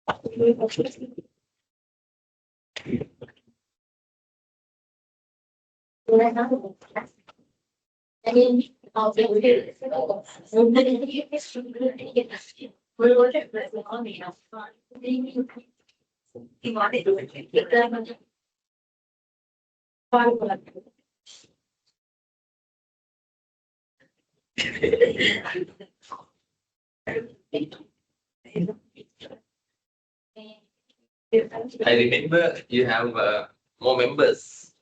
I remember you have more members,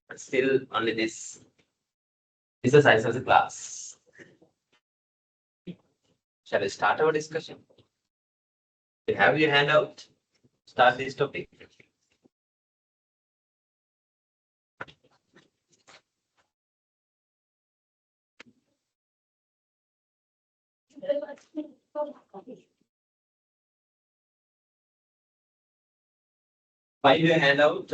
but still only this is the size of the class. Shall we start our discussion? You have your hand out. Start this topic. Find your hand out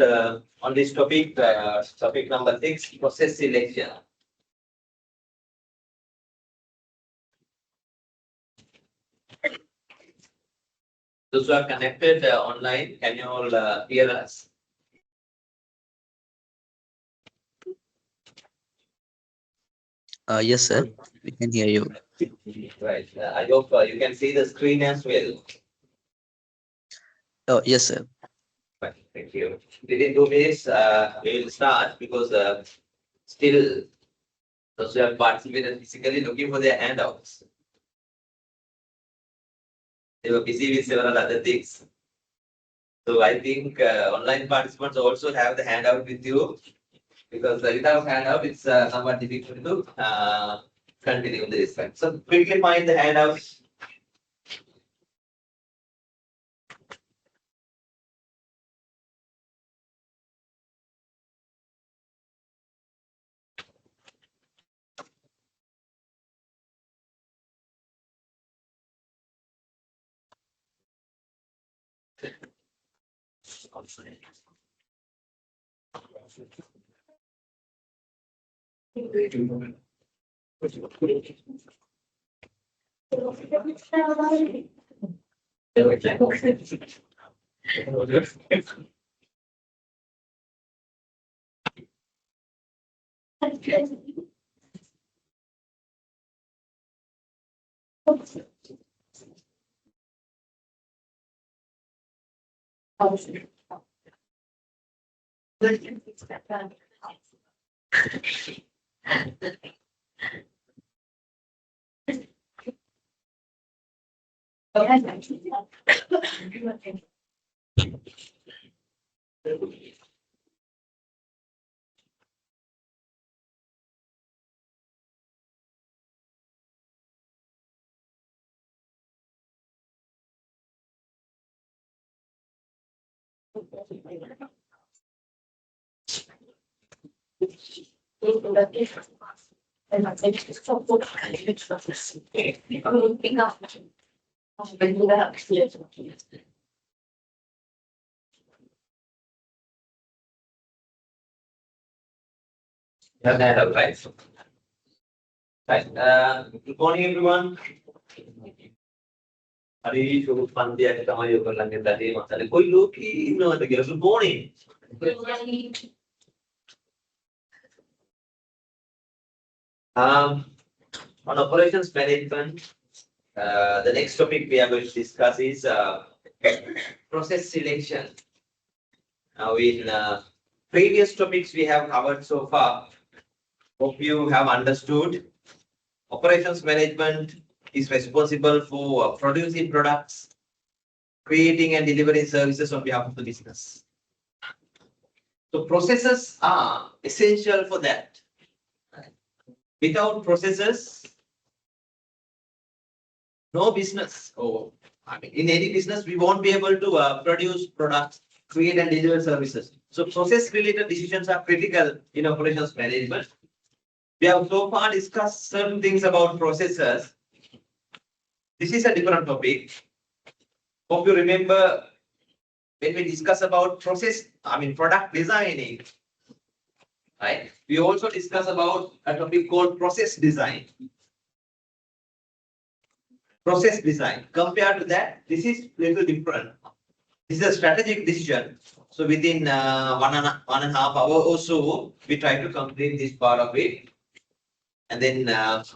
on this topic, topic number 6, process selection. Those who are connected online, can you all hear us? Yes, sir. We can hear you. Right. I hope you can see the screen as well. Oh, yes, sir. Right. Thank you. Within 2 minutes, we will start because still those who have participated physically looking for their handouts. They were busy with several other things. So I think online participants also have the handout with you because without handout, it's somewhat difficult to continue this one. So quickly find the handout. Have that out, right? Right. Good morning, everyone. හරි සුබ පන්තියක් තමයි ඔයගොල්ලන්ගේ දැලේ මතලේ කොයි ලෝකේ ඉන්නවද කියලා. Good morning. On operations management, the next topic we are going to discuss is process selection. Now, in previous topics we have covered so far, hope you have understood. Operations management is responsible for producing products, creating and delivering services on behalf of the business. So processes are essential for that. Without processes, no business. In any business, we won't be able to produce products, create and deliver services. So process-related decisions are critical in operations management. We have so far discussed certain things about processes. This is a different topic. Hope you remember when we discuss about product designing, right? We also discuss about a topic called process design. Process design. Compared to that, this is little different. This is a strategic decision. So within 1.5 hours or so, we try to complete this part of it. And then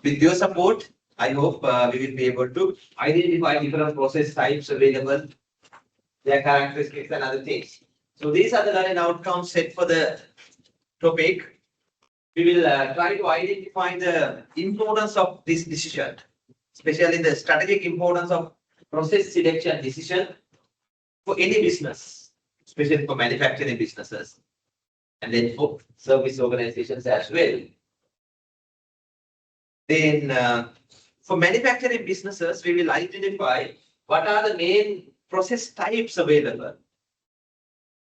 with your support, I hope we will be able to identify different process types available, their characteristics and other things. So these are the learning outcomes set for the topic. We will try to identify the importance of this decision, especially the strategic importance of process selection decision for any business, especially for manufacturing businesses, and then for service organizations as well. Then for manufacturing businesses, we will identify what are the main process types available,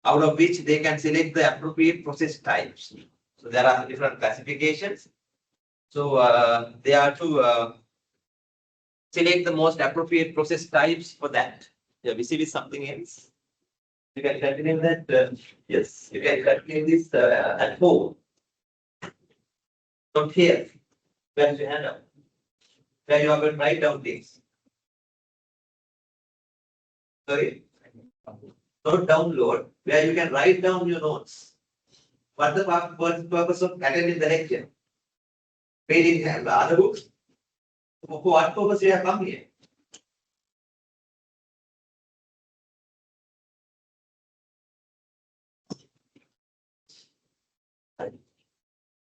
out of which they can select the appropriate process types. So there are different classifications. So they are to select the most appropriate process types for that. Yeah, we see with something else. You can continue that. Yes, you can continue this at home. Not here. Where's your hand up? Where you are going to write down things. Sorry? Not download, where you can write down your notes. What the purpose of attending the lecture? Reading other books? For what purpose you have come here?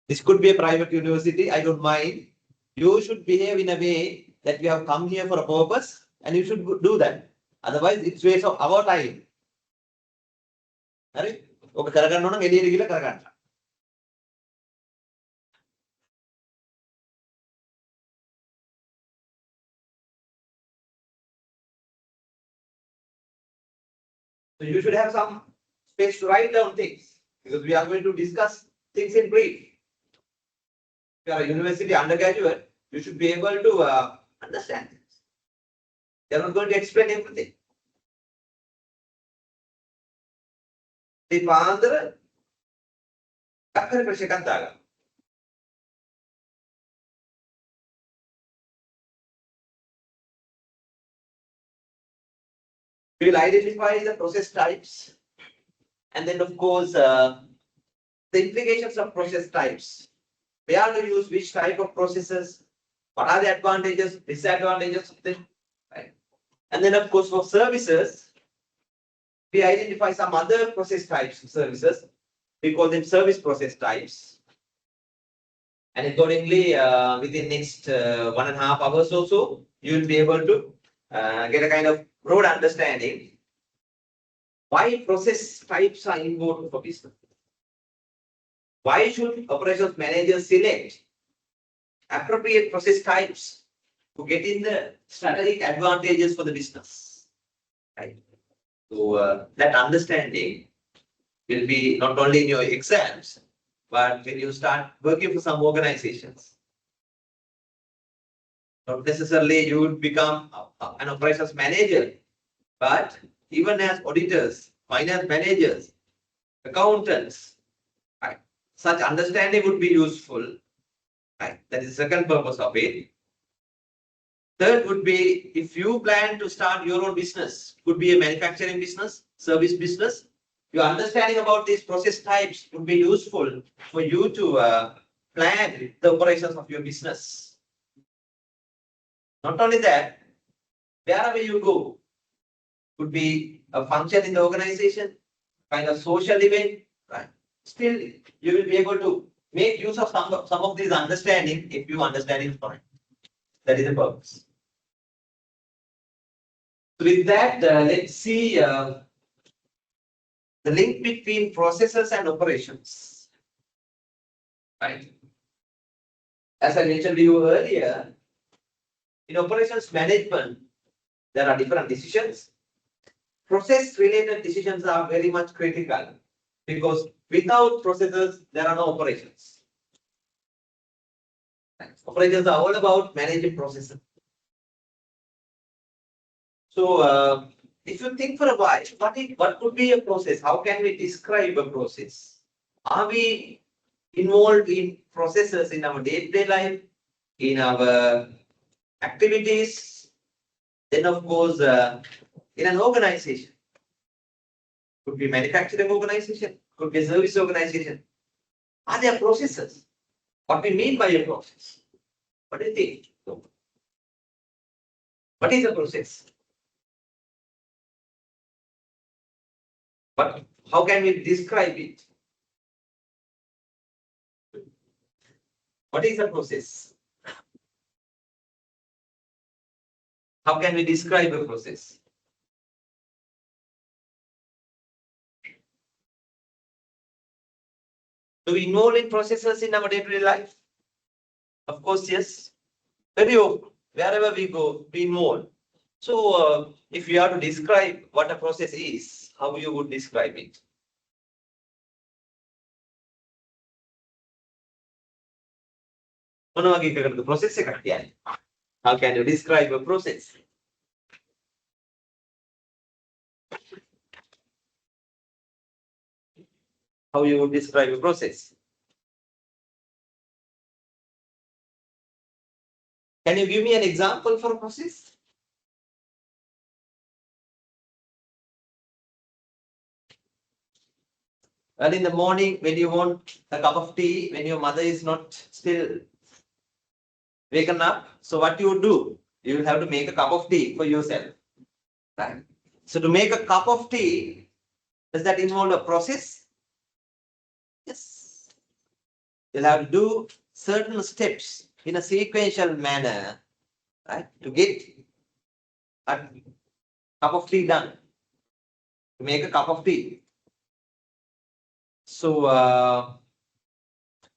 This could be a private university, I don't mind. You should behave in a way that you have come here for a purpose and you should do that. Otherwise, it's waste of our time. Right? Okay, කරගන්න ඕන නම් එළියට ගිහලා කරගන්න. So you should have some space to write down things because we are going to discuss things in brief. If you are a university undergraduate, you should be able to understand things. They are not going to explain everything. The father, we will identify the process types and then of course the implications of process types. Where to use which type of processes, what are the advantages, disadvantages of them, right? And then of course for services, we identify some other process types of services. We call them service process types. And accordingly, within next 1.5 hours or so, you will be able to get a kind of broad understanding why process types are important for business. Why should operations managers select appropriate process types to get in the strategic advantages for the business? Right. So that understanding will be not only in your exams, but when you start working for some organizations. Not necessarily you would become an operations manager, but even as auditors, finance managers, accountants, right? Such understanding would be useful. Right? That is the second purpose of it. Third would be if you plan to start your own business, could be a manufacturing business, service business. Your understanding about these process types would be useful for you to plan the operations of your business. Not only that, wherever you go, could be a function in the organization, kind of social event, right? Still, you will be able to make use of some of these understanding if you understand it fine. That is the purpose. So with that, let's see the link between processes and operations. Right. As I mentioned to you earlier, in operations management, there are different decisions. Process-related decisions are very much critical because without processes, there are no operations. Operations are all about managing processes. So, if you think for a while, what could be a process? How can we describe a process? Are we involved in processes in our day-to-day life, in our activities? Then, of course, in an organization. could be manufacturing organization, could be a service organization. Are there processes? What we mean by a process? What do you think? What is a process? But how can we describe it? What is a process? How can we describe a process? Do we involve in processes in our day-to-day life? Of course, yes. Very often, wherever we go, we involve. So, if you have to describe what a process is, how you would describe it? Process. How can you describe a process? How you would describe a process? Can you give me an example for a process? Well, in the morning, when you want a cup of tea, when your mother is not still waken up, so what you would do? You will have to make a cup of tea for yourself. Right? So to make a cup of tea, does that involve a process? Yes. You'll have to do certain steps in a sequential manner, right, to get a cup of tea done, to make a cup of tea. So,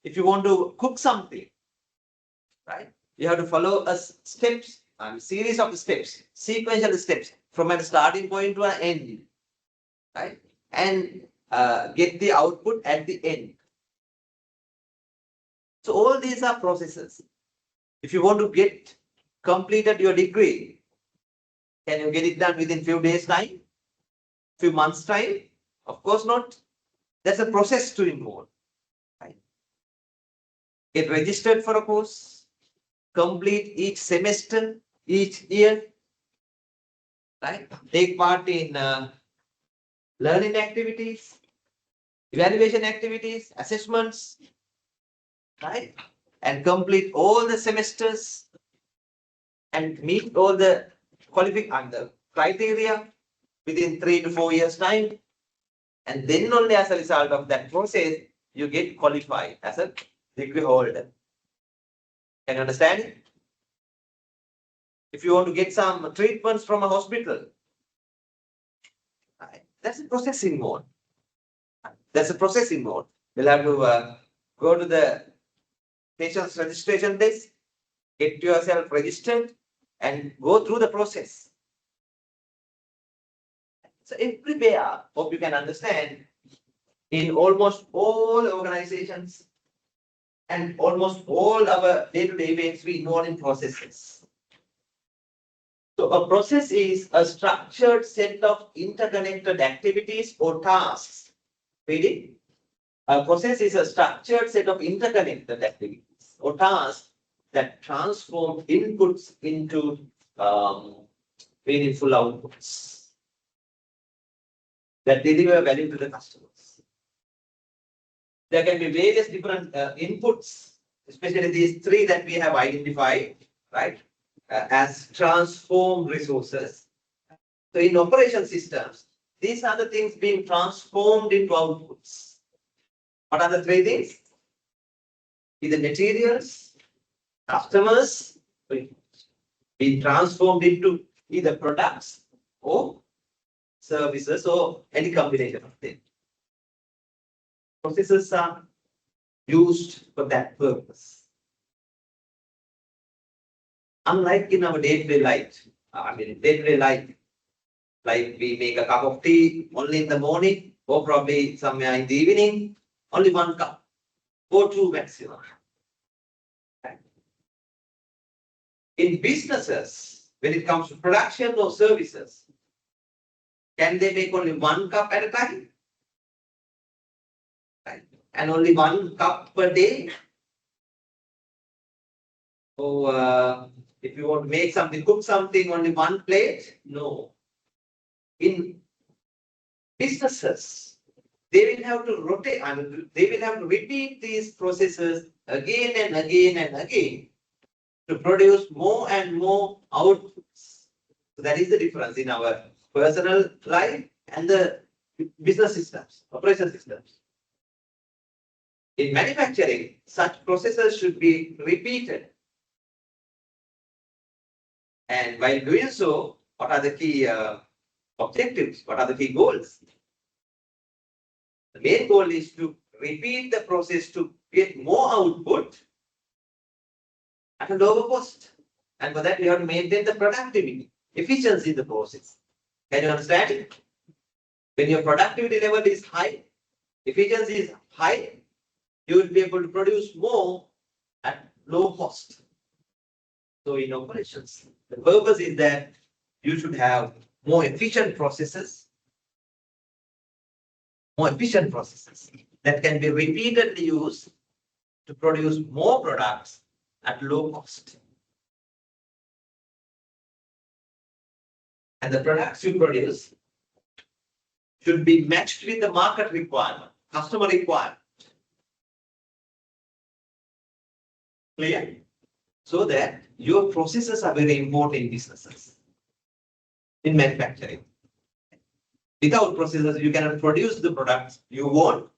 if you want to cook something, right, you have to follow a steps, series of steps, sequential steps from a starting point to an end, right, and get the output at the end. So all these are processes. If you want to get completed your degree, can you get it done within few days time? Few months time? Of course not. There's a process to involve. Right? Get registered for a course, complete each semester, each year, right? Take part in learning activities, evaluation activities, assessments, right? And complete all the semesters and meet all the criteria within 3 to 4 years time. And then only as a result of that process, you get qualified as a degree holder. Can you understand it? If you want to get some treatments from a hospital, right, that's a processing mode. That's a processing mode. You'll have to go to the patient's registration desk, get yourself registered, and go through the process. So everywhere, hope you can understand, in almost all organizations and almost all our day-to-day events, we involve in processes. So a process is a structured set of interconnected activities or tasks. Ready? A process is a structured set of interconnected activities or tasks that transform inputs into meaningful outputs that deliver value to the customers. There can be various different inputs, especially these three that we have identified, right, as transform resources. So in operation systems, these are the things being transformed into outputs. What are the three things? Either materials, customers, being transformed into either products or services or any combination of them. Processes are used for that purpose. Unlike in our day-to-day life, like we make a cup of tea only in the morning or probably somewhere in the evening, only one cup or two maximum. In businesses, when it comes to production or services, can they make only one cup at a time? Right? And only one cup per day? Or if you want to make something, cook something, only one plate? No. In businesses, they will have to rotate, they will have to repeat these processes again and again and again to produce more and more outputs. So that is the difference in our personal life and the business systems, operation systems. In manufacturing, such processes should be repeated. And while doing so, what are the key objectives? What are the key goals? The main goal is to repeat the process to get more output at a lower cost. And for that, we have to maintain the productivity, efficiency in the process. Can you understand it? When your productivity level is high, efficiency is high, you will be able to produce more at low cost. So in operations, the purpose is that you should have more efficient processes that can be repeatedly used to produce more products at low cost. And the products you produce should be matched with the market requirement, customer requirement. Clear? So that your processes are very important in businesses, in manufacturing. Without processes, you cannot produce the products you want.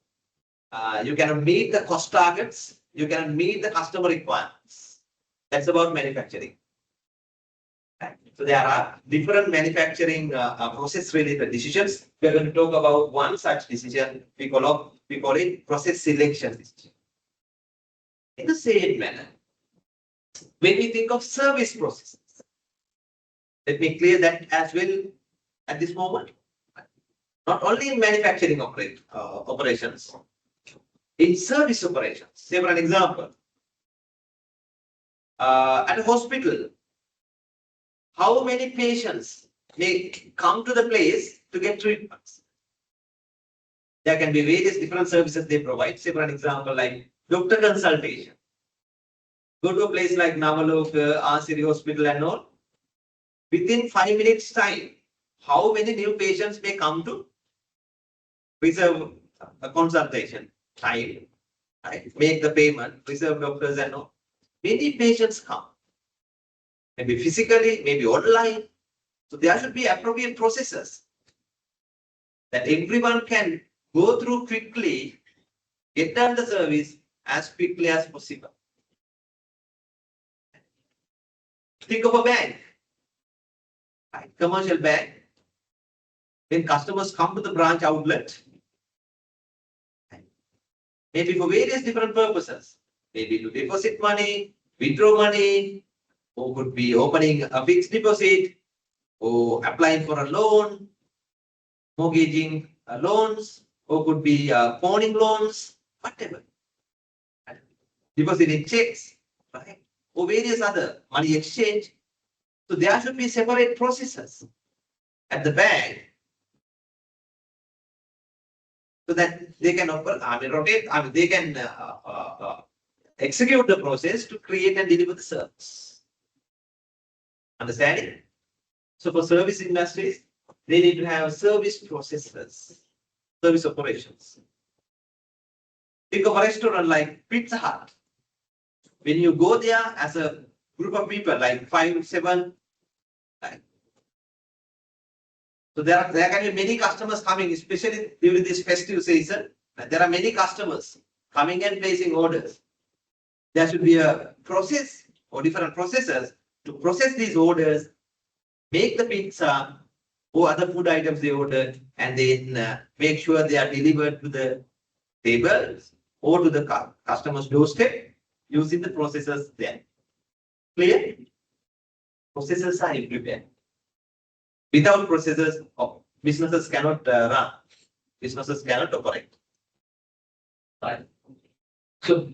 You cannot meet the cost targets. You cannot meet the customer requirements. That's about manufacturing. So there are different manufacturing process-related decisions. We are going to talk about one such decision. We call it process selection decision. In the same manner, when we think of service processes, let me clear that as well at this moment. Not only in manufacturing operations, in service operations. Say for an example, at a hospital, how many patients may come to the place to get treatments? There can be various different services they provide. Say for an example, like doctor consultation. Go to a place like Navalok, Asiri Hospital and all. Within 5 minutes time, how many new patients may come to reserve a consultation time, right? Make the payment, reserve doctors and all. Many patients come. Maybe physically, maybe online. So there should be appropriate processes that everyone can go through quickly, get done the service as quickly as possible. Think of a bank, right? Commercial bank. When customers come to the branch outlet, maybe for various different purposes, maybe to deposit money, withdraw money, or could be opening a fixed deposit, or applying for a loan, mortgaging loans, or could be pawning loans, whatever. Depositing checks, right? Or various other money exchange. So there should be separate processes at the bank so that they can they can execute the process to create and deliver the service. Understanding? So for service industries, they need to have service processes, service operations. Think of a restaurant like Pizza Hut. When you go there as a group of people, like 5, 7, right? So there can be many customers coming, especially during this festive season. There are many customers coming and placing orders. There should be a process or different processes to process these orders, make the pizza or other food items they ordered, and then make sure they are delivered to the table or to the customer's doorstep using the processes there. Clear? Processes are everywhere. Without processes, businesses cannot run. Businesses cannot operate. Right? So,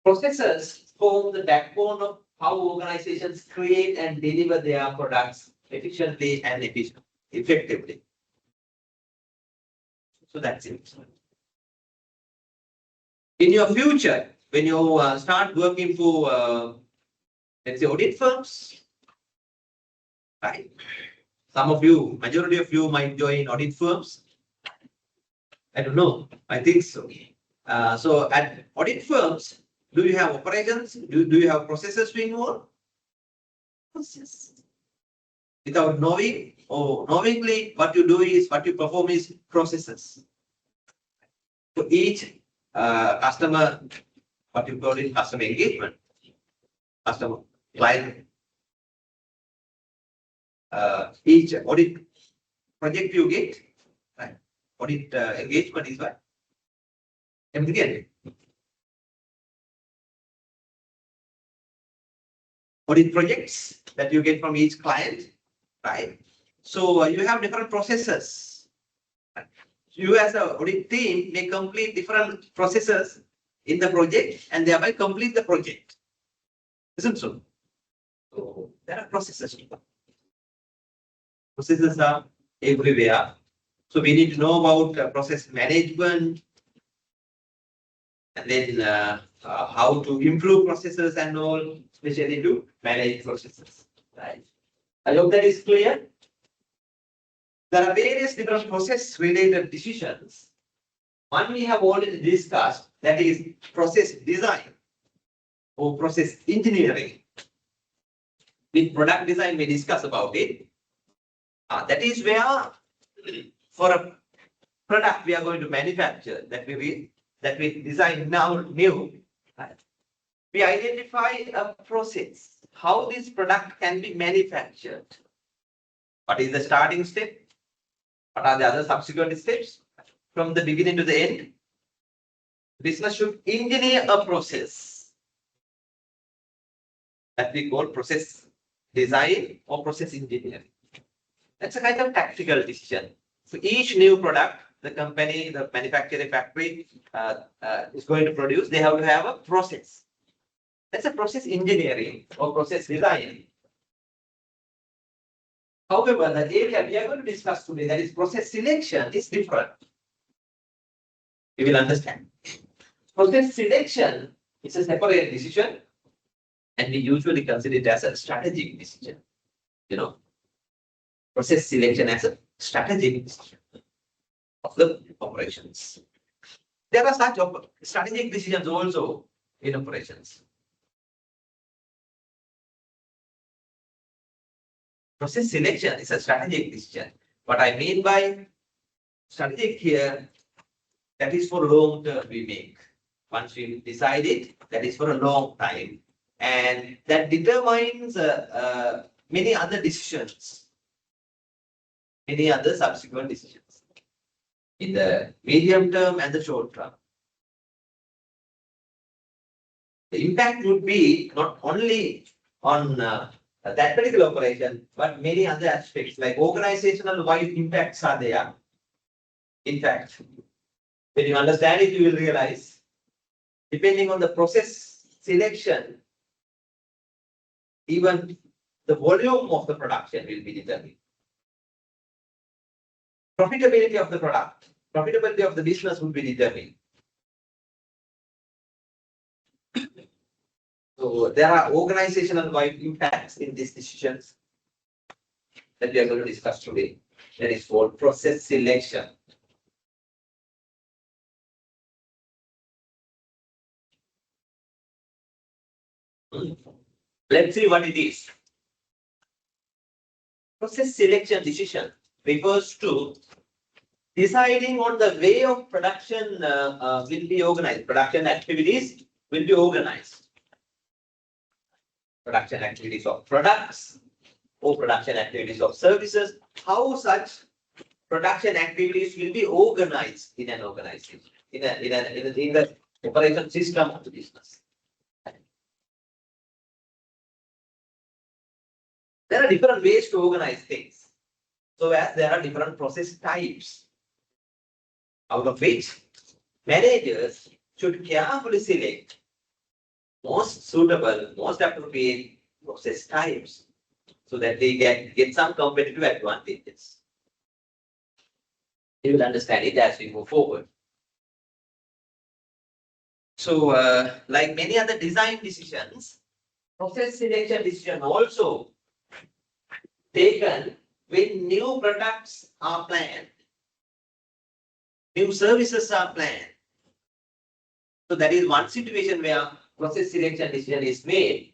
processes form the backbone of how organizations create and deliver their products efficiently and effectively. So that's it. In your future, when you start working for, let's say, audit firms, right? Some of you, majority of you might join audit firms. I don't know. I think so. So at audit firms, do you have operations? Do you have processes to involve? Process. Without knowing or knowingly, what you do is, what you perform is processes. So each customer, what you call it, customer engagement, customer client, each audit project you get, right? Audit engagement is what? Everything. Audit projects that you get from each client, right? So you have different processes. You as an audit team may complete different processes in the project and thereby complete the project. Isn't so? So there are processes. Processes are everywhere. So we need to know about process management and then how to improve processes and all, especially to manage processes. Right. I hope that is clear. There are various different process-related decisions. One we have already discussed, that is process design or process engineering. With product design, we discuss about it. That is where, for a product we are going to manufacture, that we design now new, we identify a process, how this product can be manufactured. What is the starting step? What are the other subsequent steps? From the beginning to the end, business should engineer a process that we call process design or process engineering. That's a kind of tactical decision. For each new product, the company, the manufacturing factory is going to produce, they have to have a process. That's a process engineering or process design. However, the area we are going to discuss today, that is process selection, is different. You will understand. Process selection is a separate decision, and we usually consider it as a strategic decision. You know, process selection as a strategic decision of the operations. There are such strategic decisions also in operations. Process selection is a strategic decision. What I mean by strategic here, that is for long term we make. Once we decide it, that is for a long time. And that determines many other decisions, many other subsequent decisions in the medium term and the short term. The impact would be not only on that particular operation, but many other aspects like organizational wide impacts are there. In fact, when you understand it, you will realize, depending on the process selection, even the volume of the production will be determined. Profitability of the product, profitability of the business will be determined. So there are organizational wide impacts in these decisions that we are going to discuss today. That is called process selection. Let's see what it is. Process selection decision refers to deciding on the way of production will be organized. Production activities will be organized. Production activities of products or production activities of services, how such production activities will be organized in an organization, in the operation system of the business. There are different ways to organize things. So as there are different process types, out of which managers should carefully select most suitable, most appropriate process types so that they get some competitive advantages. You will understand it as we move forward. So, like many other design decisions, process selection decision also taken when new products are planned, new services are planned. So that is one situation where process selection decision is made.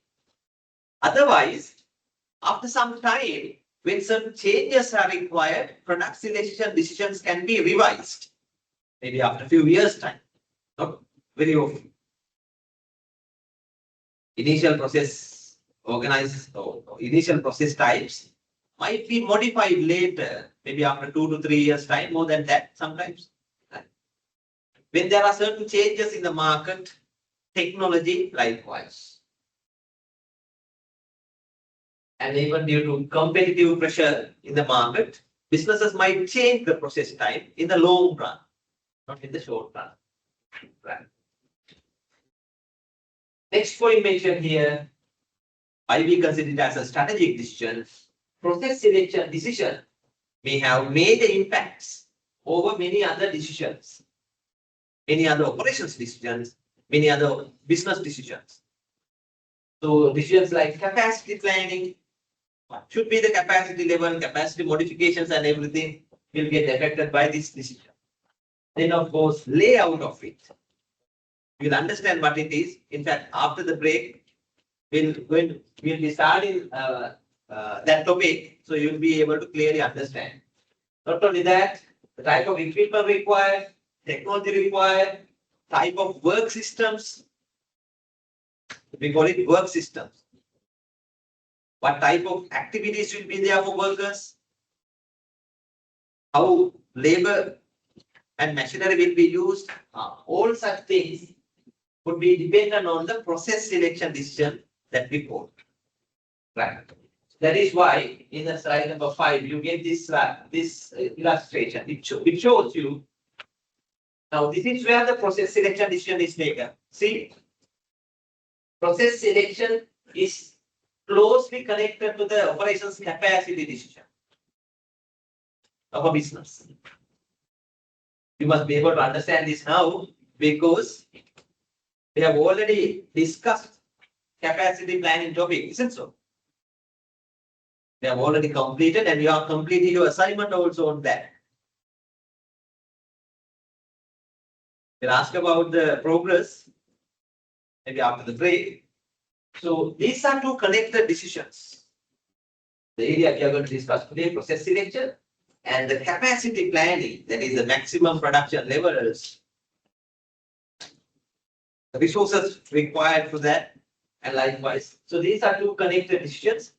Otherwise, after some time, when certain changes are required, product selection decisions can be revised. Maybe after a few years' time, not very often. Initial process initial process types might be modified later, maybe after 2 to 3 years' time, more than that sometimes. When there are certain changes in the market, technology likewise. And even due to competitive pressure in the market, businesses might change the process time in the long run, not in the short run. Right. Next point mentioned here, why we consider it as a strategic decision. Process selection decision may have major impacts over many other decisions, many other operations decisions, many other business decisions. So decisions like capacity planning, what should be the capacity level, capacity modifications and everything will get affected by this decision. Then of course, layout of it. You'll understand what it is. In fact, after the break, we'll be starting that topic, so you'll be able to clearly understand. Not only that, the type of equipment required, technology required, type of work systems. We call it work systems. What type of activities will be there for workers? How labor and machinery will be used? All such things would be dependent on the process selection decision that we quote. Right. That is why in the slide number 5, you get this illustration. It shows you. Now, this is where the process selection decision is taken. See, process selection is closely connected to the operations capacity decision of a business. You must be able to understand this now because we have already discussed capacity planning topic, isn't so? We have already completed and you are completing your assignment also on that. We'll ask about the progress maybe after the break. So these are two connected decisions. The area we are going to discuss today, process selection and the capacity planning, that is the maximum production levels, the resources required for that and likewise. So these are two connected decisions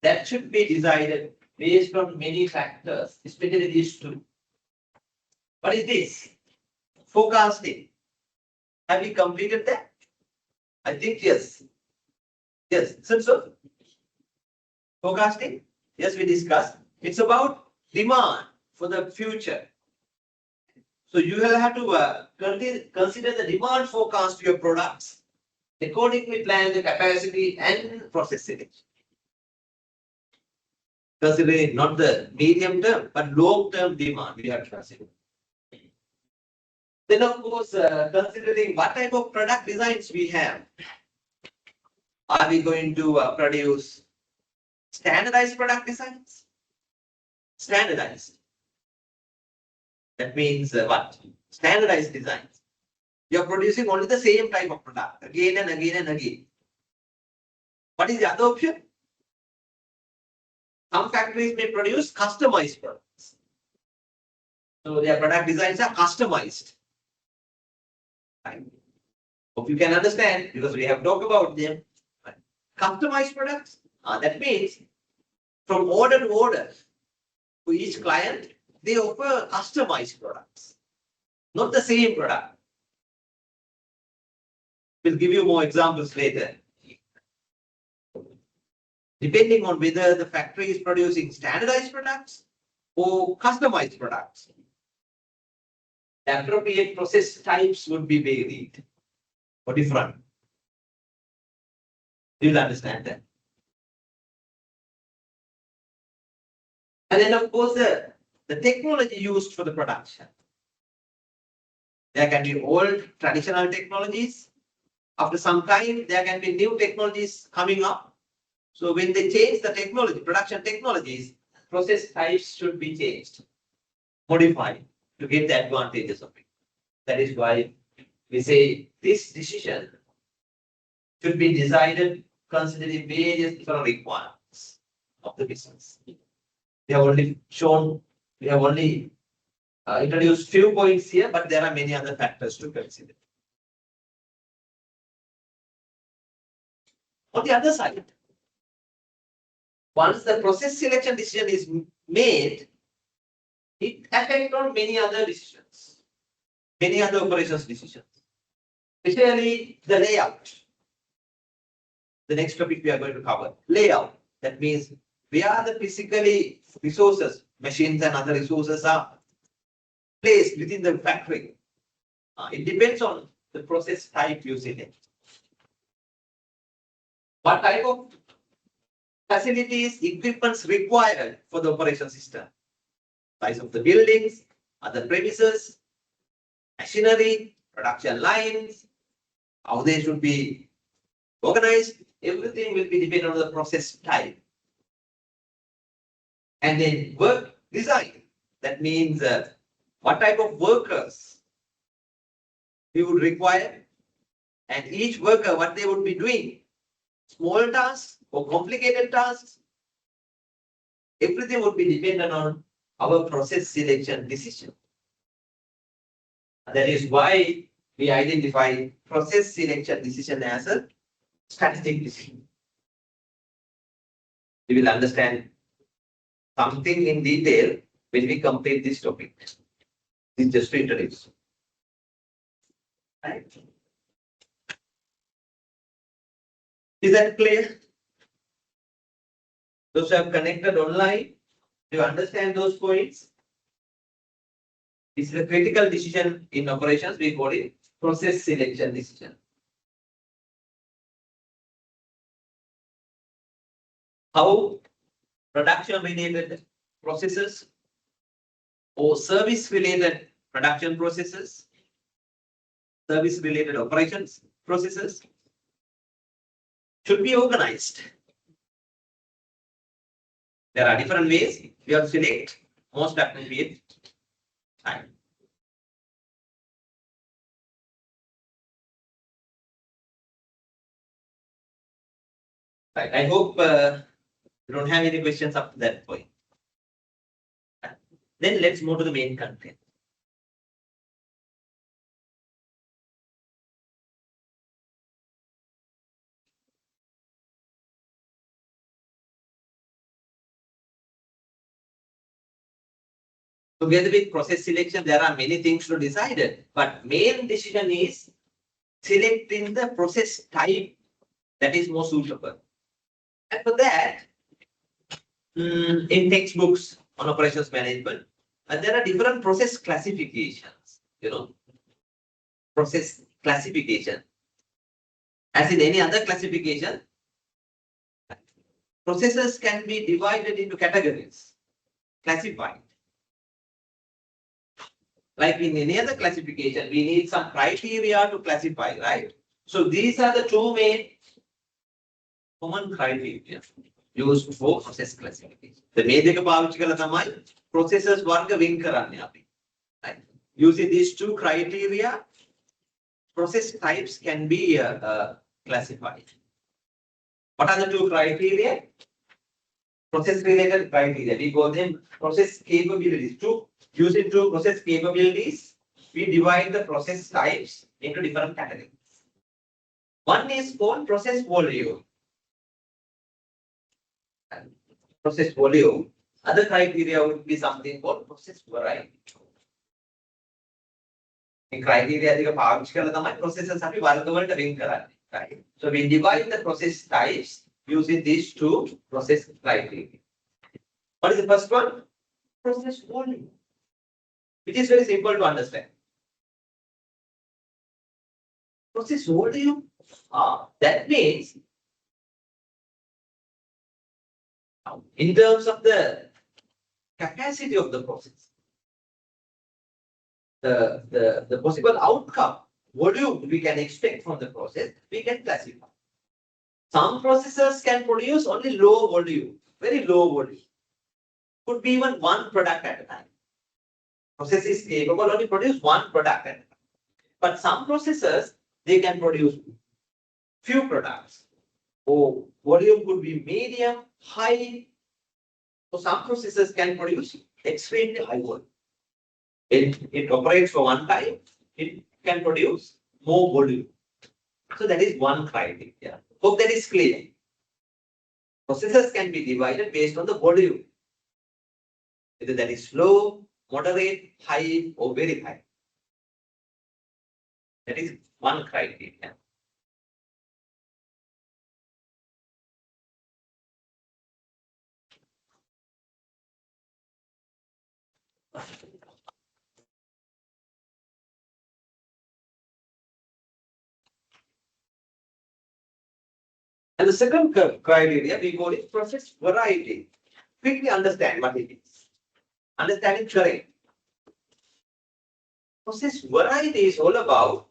that should be decided based on many factors, especially these two. What is this? Forecasting. Have we completed that? I think yes. Yes, so forecasting, yes, we discussed. It's about demand for the future. So you will have to consider the demand forecast to your products. Accordingly plan the capacity and process selection. Considering not the medium term, but long term demand we have to consider. Then of course, considering what type of product designs we have. Are we going to produce standardized product designs? Standardized. That means what? Standardized designs. You are producing only the same type of product again and again and again. What is the other option? Some factories may produce customized products. So their product designs are customized. Right? Hope you can understand because we have talked about them. Right? Customized products, that means from order to order to each client, they offer customized products, not the same product. We'll give you more examples later. Depending on whether the factory is producing standardized products or customized products, the appropriate process types would be varied or different. You will understand that. And then of course the technology used for the production. There can be old traditional technologies. After some time, there can be new technologies coming up. So when they change the technology, production technologies, process types should be changed, modified to get the advantages of it. That is why we say this decision should be decided considering various different requirements of the business. We have only introduced few points here, but there are many other factors to consider. On the other side, once the process selection decision is made, it affects on many other decisions, many other operations decisions, especially the layout. The next topic we are going to cover, layout. That means where the physically resources, machines and other resources are placed within the factory. It depends on the process type you select. What type of facilities, equipments required for the operation system? Size of the buildings, other premises, machinery, production lines, how they should be organized. Everything will be dependent on the process type. And then work design. That means what type of workers we would require, and each worker what they would be doing. Small tasks or complicated tasks. Everything would be dependent on our process selection decision. That is why we identify process selection decision as a strategic decision. We will understand something in detail when we complete this topic. This is just to introduce. Right? Is that clear? Those who have connected online, do you understand those points? This is a critical decision in operations. We call it process selection decision. How production related processes or service related production processes, service related operations processes should be organized. There are different ways. We have to select most appropriate time. Right. I hope you don't have any questions up to that point. Then let's move to the main content. Together with process selection, there are many things to decide, but main decision is selecting the process type that is more suitable. And for that, in textbooks on operations management, there are different process classifications, process classification. As in any other classification, processes can be divided into categories, classified. Like in any other classification, we need some criteria to classify, right? So these are the two main common criteria used for process classification. The මේ දෙක පාවිච්චි කරලා තමයි processes වර්ග වෙන් කරන්නේ අපි. Right? Using these two criteria, process types can be classified. What are the two criteria? Process related criteria. We call them process capabilities. Using two process capabilities, we divide the process types into different categories. One is called process volume. Process volume. Other criteria would be something called process variety. In criteria, the processes are right. So we divide the process types using these two process criteria. What is the first one? Process volume. It is very simple to understand. Process volume. That means in terms of the capacity of the process, the possible outcome, volume we can expect from the process, we can classify. Some processes can produce only low volume, very low volume. could be even one product at a time. Process is capable only produce one product at a time. But some processors, they can produce few products. Or volume could be medium, high. So some processors can produce extremely high volume. It operates for one time, it can produce more volume. So that is one criteria. Hope that is clear. Processors can be divided based on the volume. Whether that is low, moderate, high, or very high. That is one criteria. And the second criteria, we call it process variety. Quickly understand what it is. Understanding terrain. Process variety is all about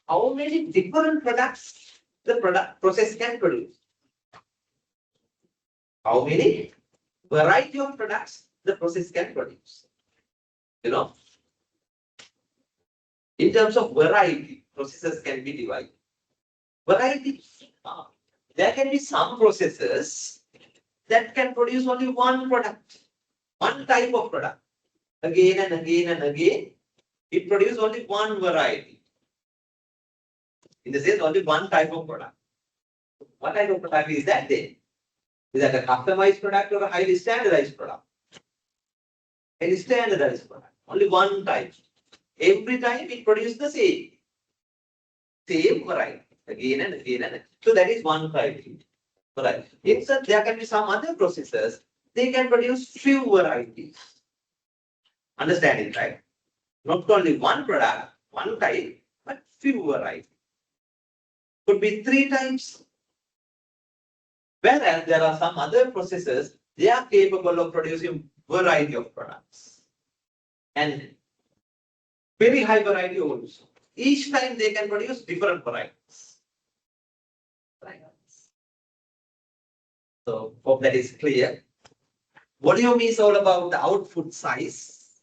how many different products the process can produce. How many variety of products the process can produce. You know, in terms of variety, processes can be divided. Variety, there can be some processes that can produce only one product, one type of product. Again and again and again, it produces only one variety. In the sense, only one type of product. What type of product is that then? Is that a customized product or a highly standardized product? Highly standardized product. Only one type. Every time it produces the same variety. Again and again and again. So that is one criteria. Right. Instead, there can be some other processors, they can produce few varieties. Understand it, right? Not only one product, one type, but few varieties. Could be 3 types. Whereas there are some other processors, they are capable of producing variety of products. And very high variety also. Each time they can produce different varieties. So hope that is clear. Volume is all about the output size,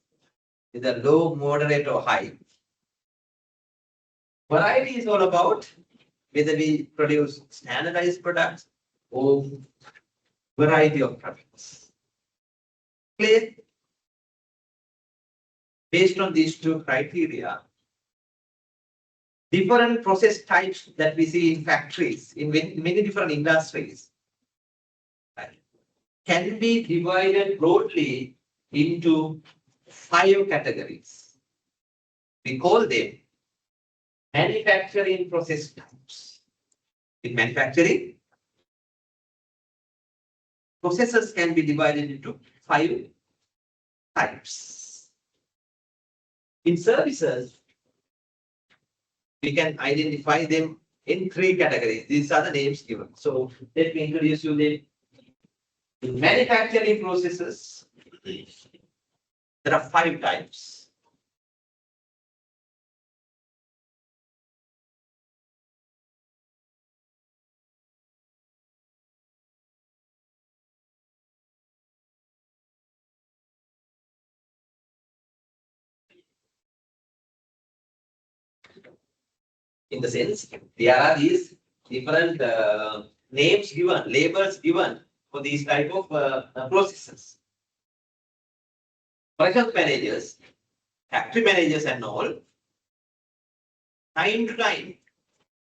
either low, moderate, or high. Variety is all about whether we produce standardized products or variety of products. Clear? Based on these two criteria, different process types that we see in factories, in many different industries, can be divided broadly into 5 categories. We call them manufacturing process types. In manufacturing, processes can be divided into 5 types. In services, we can identify them in 3 categories. These are the names given. So let me introduce you them. In manufacturing processes, there are 5 types. In the sense, there are these different names given, labels given for these type of processes. Project managers, factory managers and all, time to time,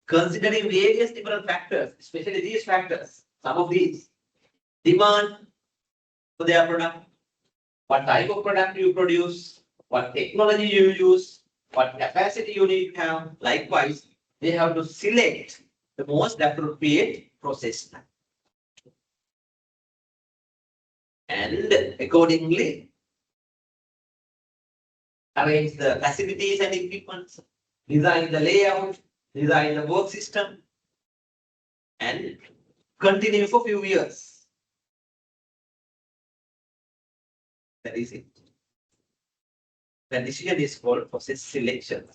considering various different factors, especially these factors, some of these, demand for their product, what type of product you produce, what technology you use, what capacity you need to have. Likewise, they have to select the most appropriate process type. And accordingly, arrange the facilities and equipment, design the layout, design the work system, and continue for few years. That is it. The decision is called process selection.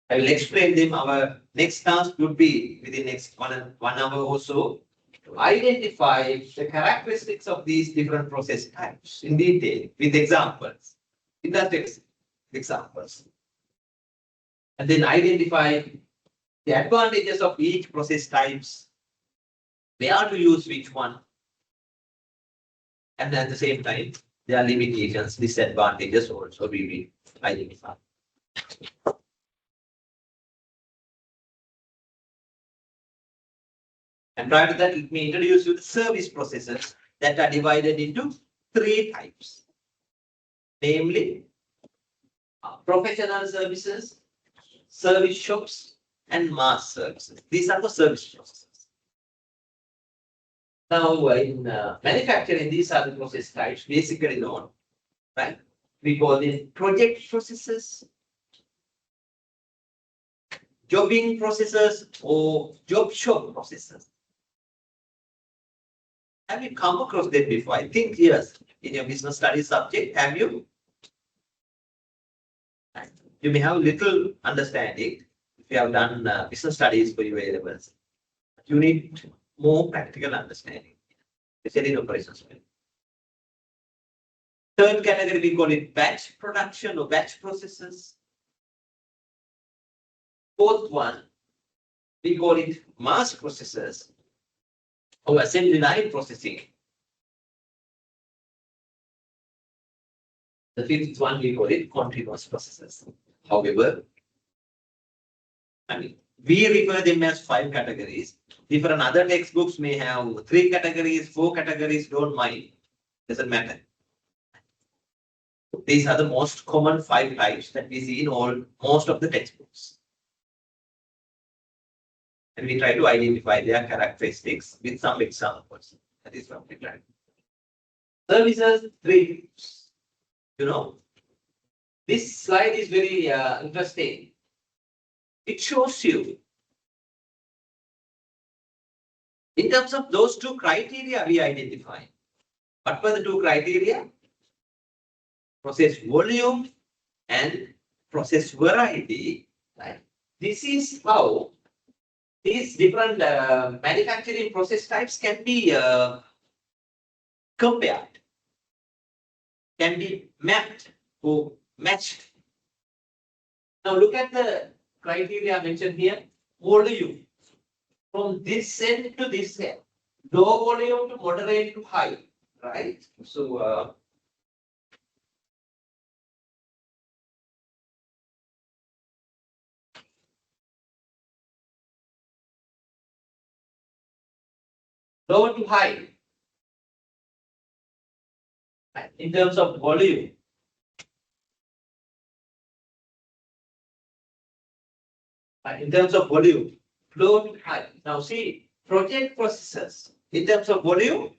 I will explain them. Our next task would be within next 1 hour or so to identify the characteristics of these different process types in detail with examples, industrial examples, and then identify the advantages of each process types, where to use which one, and at the same time, there are limitations, disadvantages also we will identify. And prior to that, let me introduce you the service processes that are divided into 3 types, namely professional services, service shops, and mass services. These are the service processes. Now, in manufacturing, these are the process types basically known, right? We call them project processes, jobbing processes, or job shop processes. Have you come across them before? I think yes. In your business studies subject, have you? You may have little understanding if you have done business studies for your A levels. You need more practical understanding, especially in operations. Third category, we call it batch production or batch processes. Fourth one, we call it mass processes or assembly line processing. The fifth one, we call it continuous processes. However, we refer them as 5 categories. Different other textbooks may have 3 categories, 4 categories, don't mind. Doesn't matter. These are the most common 5 types that we see in most of the textbooks. And we try to identify their characteristics with some examples. That is what we try. Services, 3. This slide is very interesting. It shows you, in terms of those 2 criteria we identify. What were the 2 criteria? Process volume and process variety. Right? This is how these different manufacturing process types can be compared, can be mapped or matched. Now look at the criteria mentioned here. Volume. From this end to this end. Low volume to moderate to high. Right? So low to high. In terms of volume. In terms of volume, low to high. Now see, project processes, in terms of volume,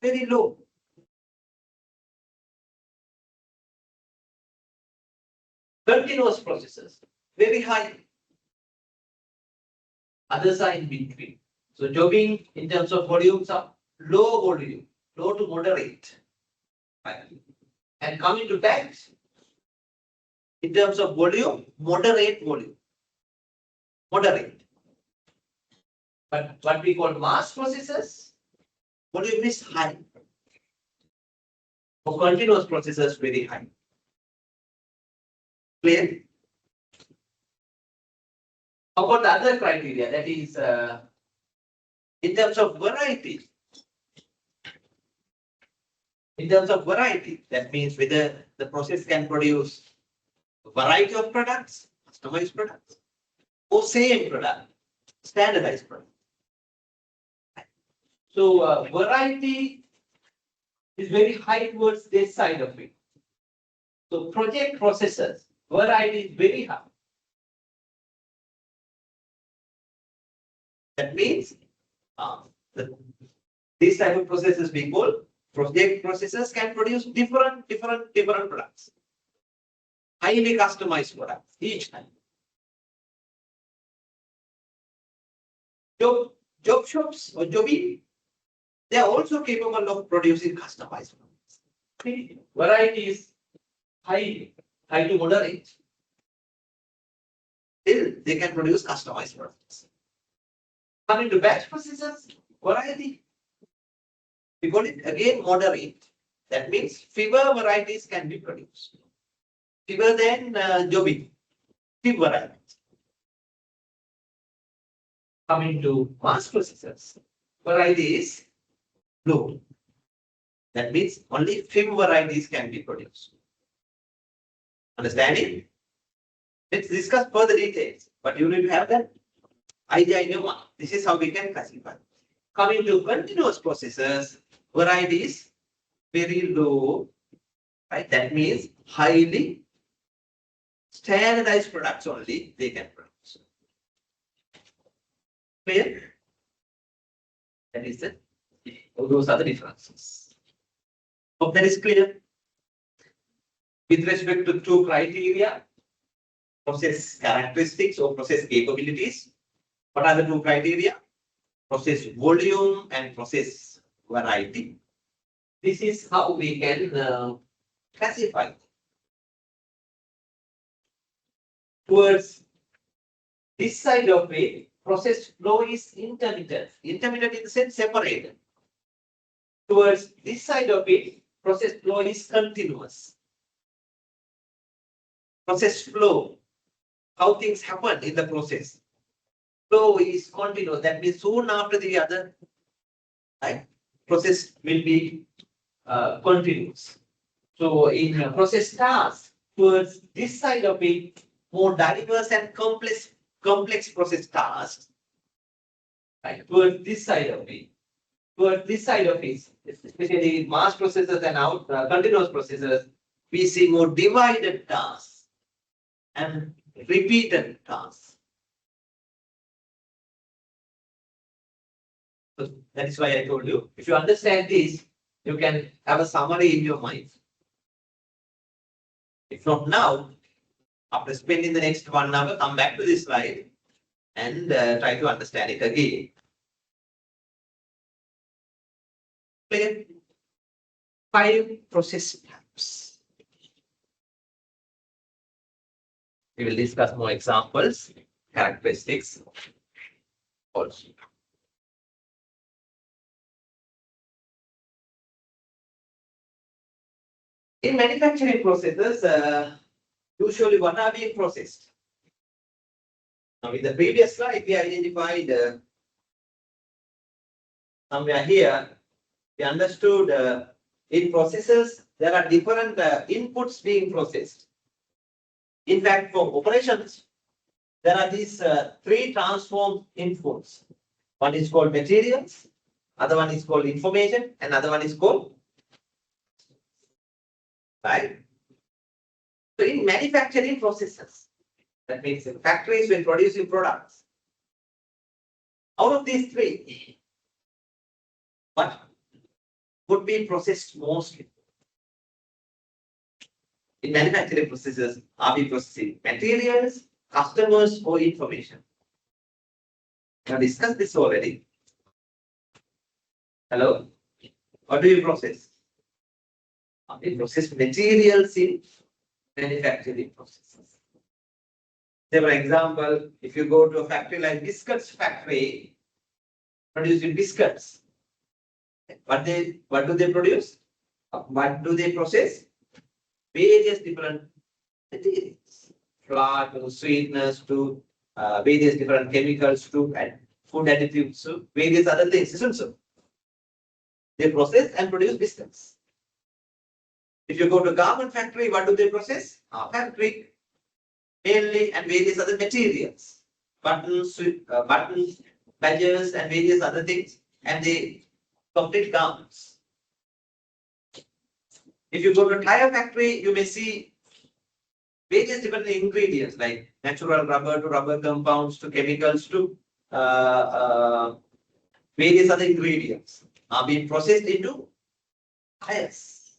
very low. Continuous processes, very high. Others are in between. So jobbing in terms of volumes are low volume, low to moderate. And coming to batch, in terms of volume, moderate volume. Moderate. But what we call mass processes, volume is high. For continuous processes, very high. Clear? How about the other criteria? That is, in terms of variety. In terms of variety, that means whether the process can produce a variety of products, customized products, or same product, standardized product. So variety is very high towards this side of it. So project processes, variety is very high. That means these type of processes we call project processes can produce different products. Highly customized products each time. Job shops or jobbing, they are also capable of producing customized products. Variety is high to moderate. they can produce customized products. Coming to batch processes, variety. We call it again moderate. That means fewer varieties can be produced. Fewer than jobbing. Few varieties. Coming to mass processes, variety is low. That means only few varieties can be produced. Understanding? Let's discuss further details, but you need to have that idea in your mind. This is how we can classify. Coming to continuous processes, variety is very low, right? That means highly standardized products only they can produce. Clear? That is it. Those are the differences. Hope that is clear. With respect to two criteria, process characteristics or process capabilities. What are the two criteria? Process volume and process variety. This is how we can classify. Towards this side of it, process flow is intermittent. Intermittent in the sense separated. Towards this side of it, process flow is continuous. Process flow, how things happen in the process. Flow is continuous. That means soon after the other, right, process will be continuous. So in process tasks, towards this side of it, more diverse and complex process tasks, right, towards this side of it. Towards this side of it, especially mass processes and continuous processes, we see more divided tasks and repeated tasks. So that is why I told you, if you understand this, you can have a summary in your mind. If not now, after spending the next 1 hour, come back to this slide and try to understand it again. Clear? 5 process types. We will discuss more examples, characteristics also. In manufacturing processes, usually what are being processed? Now, in the previous slide, we identified somewhere here, we understood in processes, there are different inputs being processed. In fact, for operations, there are these 3 transform inputs. One is called materials, other one is called information, and other one is called, right? So in manufacturing processes, that means in factories when producing products, out of these 3, what would be processed mostly? In manufacturing processes, are we processing materials, customers, or information? We have discussed this already. Hello? What do you process? We process materials in manufacturing processes. Say, for example, if you go to a factory like biscuits factory, producing biscuits, what do they produce? What do they process? Various different materials, flour to sweetness to various different chemicals to and food additives to various other things, isn't so? They process and produce biscuits. If you go to a garment factory, what do they process? Fabric, mainly, and various other materials, buttons, badges, and various other things, and they complete garments. If you go to a tire factory, you may see various different ingredients like natural rubber to rubber compounds to chemicals to various other ingredients are being processed into tires.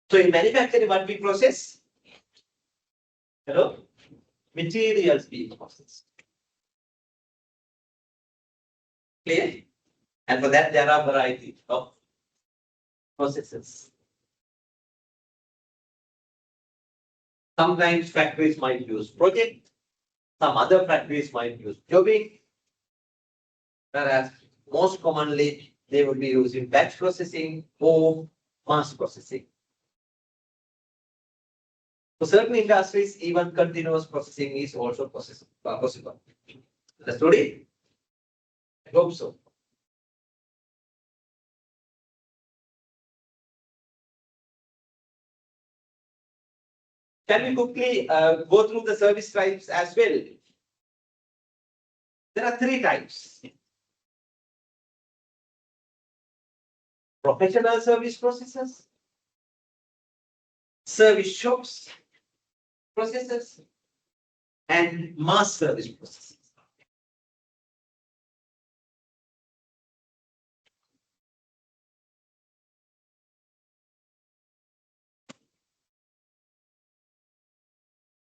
So in manufacturing, what we process? Hello? Materials being processed. Clear? And for that, there are a variety of processes. Sometimes factories might use project, Some other factories might use jobbing, whereas most commonly they would be using batch processing or mass processing. For certain industries, even continuous processing is also possible. Understood it? I hope so. Can we quickly go through the service types as well? There are 3 types. Professional service processes, service shops processes, and mass service processes.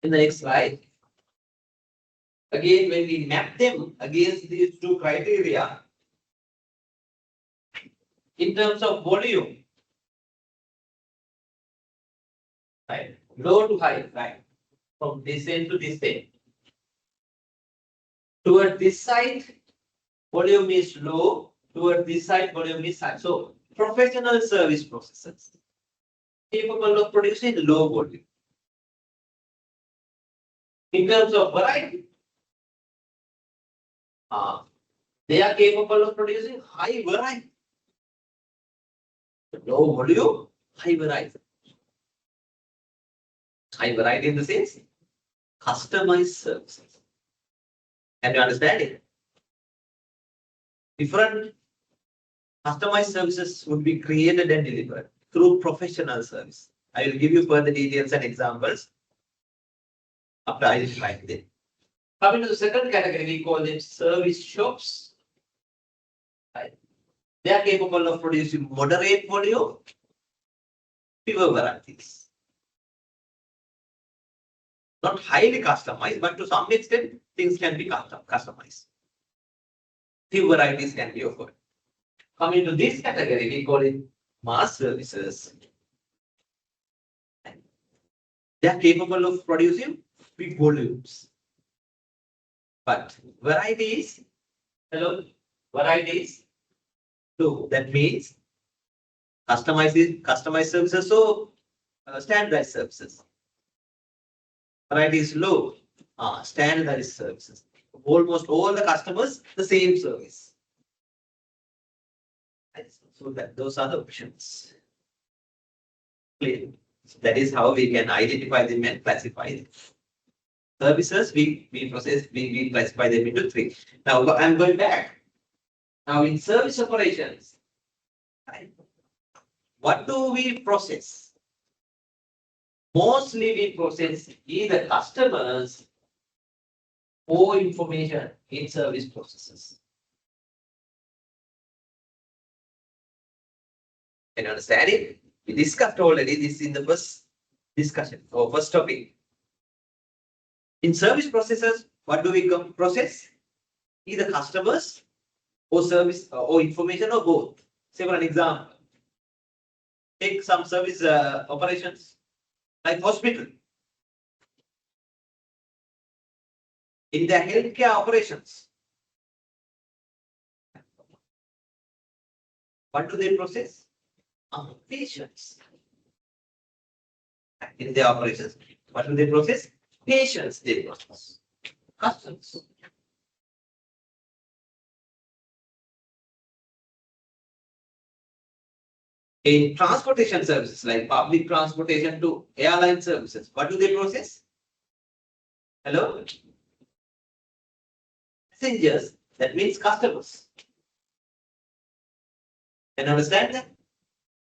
In the next slide, again, when we map them against these 2 criteria, in terms of volume, right, low to high, right, from this end to this end. Toward this side, volume is low. Toward this side, volume is high. So, professional service processes capable of producing low volume. In terms of variety, they are capable of producing high variety. Low volume, high variety. High variety in the sense, customized services. Can you understand it? Different customized services would be created and delivered through professional service. I will give you further details and examples after I define them. Coming to the second category, we call them service shops. Right. They are capable of producing moderate volume, fewer varieties. Not highly customized, but to some extent, things can be customized. Few varieties can be offered. Coming to this category, we call it mass services. They are capable of producing big volumes. But varieties, varieties, so that means customized services, so standardized services. Variety is low, standardized services. Almost all the customers, the same service. So those are the options. Clear. So that is how we can identify them and classify them. Services, we classify them into 3. Now I'm going back. Now in service operations, what do we process? Mostly we process either customers or information in service processes. Can you understand it? We discussed already this in the first discussion or first topic. In service processes, what do we process? Either customers or service or information or both. Say for an example, take some service operations like hospital. In their healthcare operations, what do they process? Patients. In their operations, what do they process? Patients they process. Customers. In transportation services like public transportation to airline services, what do they process? Hello? Passengers, that means customers. Can you understand that?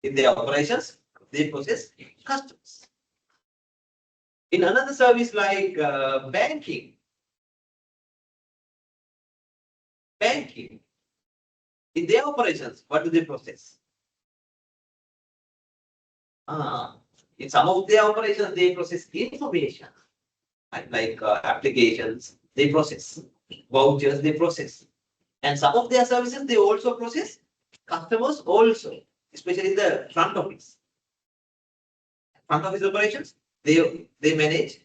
In their operations, they process customers. In another service like banking, in their operations, what do they process? In some of their operations, they process information, like applications, they process, vouchers, they process. And some of their services, they also process customers also, especially in the front office. Front office operations, they manage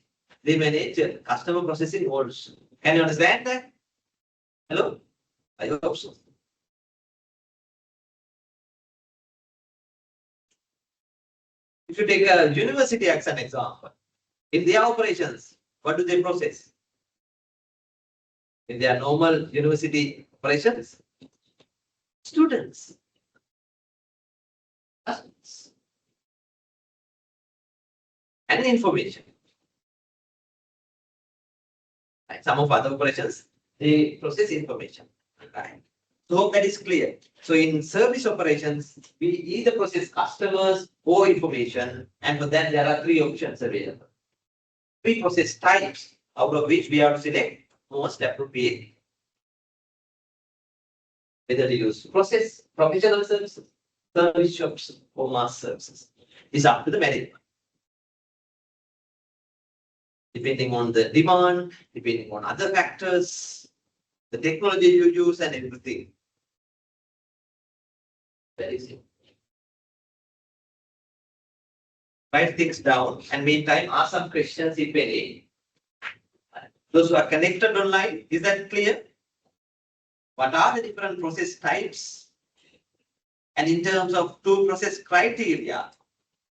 customer processing also. Can you understand that? Hello? I hope so. If you take a university as an example, in their operations, what do they process? In their normal university operations, students, and information. Right. Some of other operations, they process information. Right. So hope that is clear. So in service operations, we either process customers or information, and for that there are three options available. We process types, out of which we have to select most appropriate. Whether to use process, professional services, service shops, or mass services. It's up to the management. Depending on the demand, depending on other factors, the technology you use, and everything. Very simple. Write things down, and meantime ask some questions if any. Those who are connected online, is that clear? What are the different process types? And in terms of two process criteria,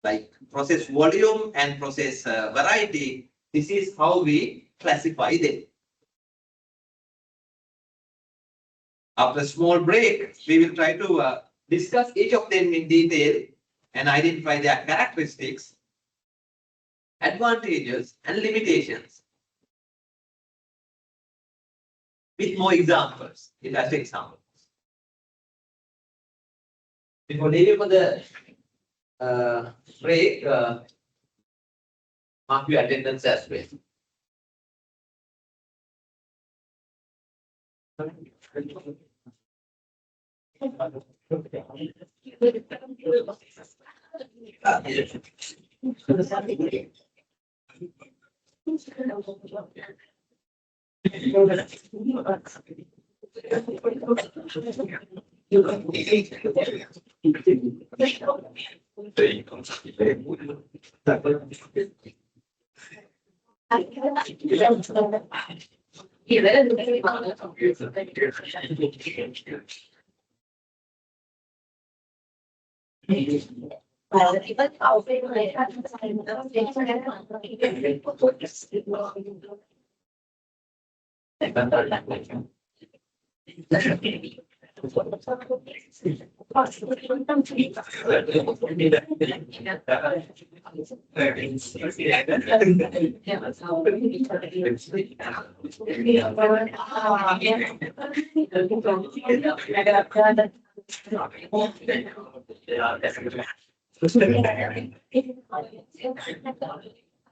like process volume and process variety, this is how we classify them. After a small break, we will try to discuss each of them in detail and identify their characteristics, advantages, and limitations. With more examples, illustrative examples. Before leaving for the break, mark your attendance as well.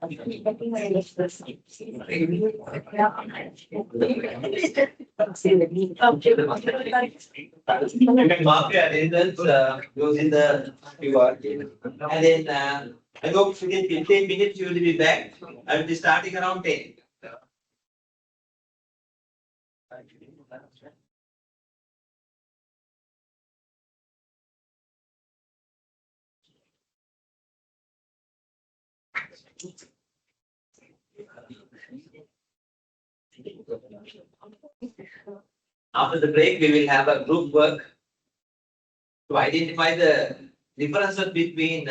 You can mark your attendance using the QR. And then I hope within 15 minutes you will be back. I will be starting around 10. After the break, we will have a group work to identify the differences between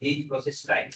each process type.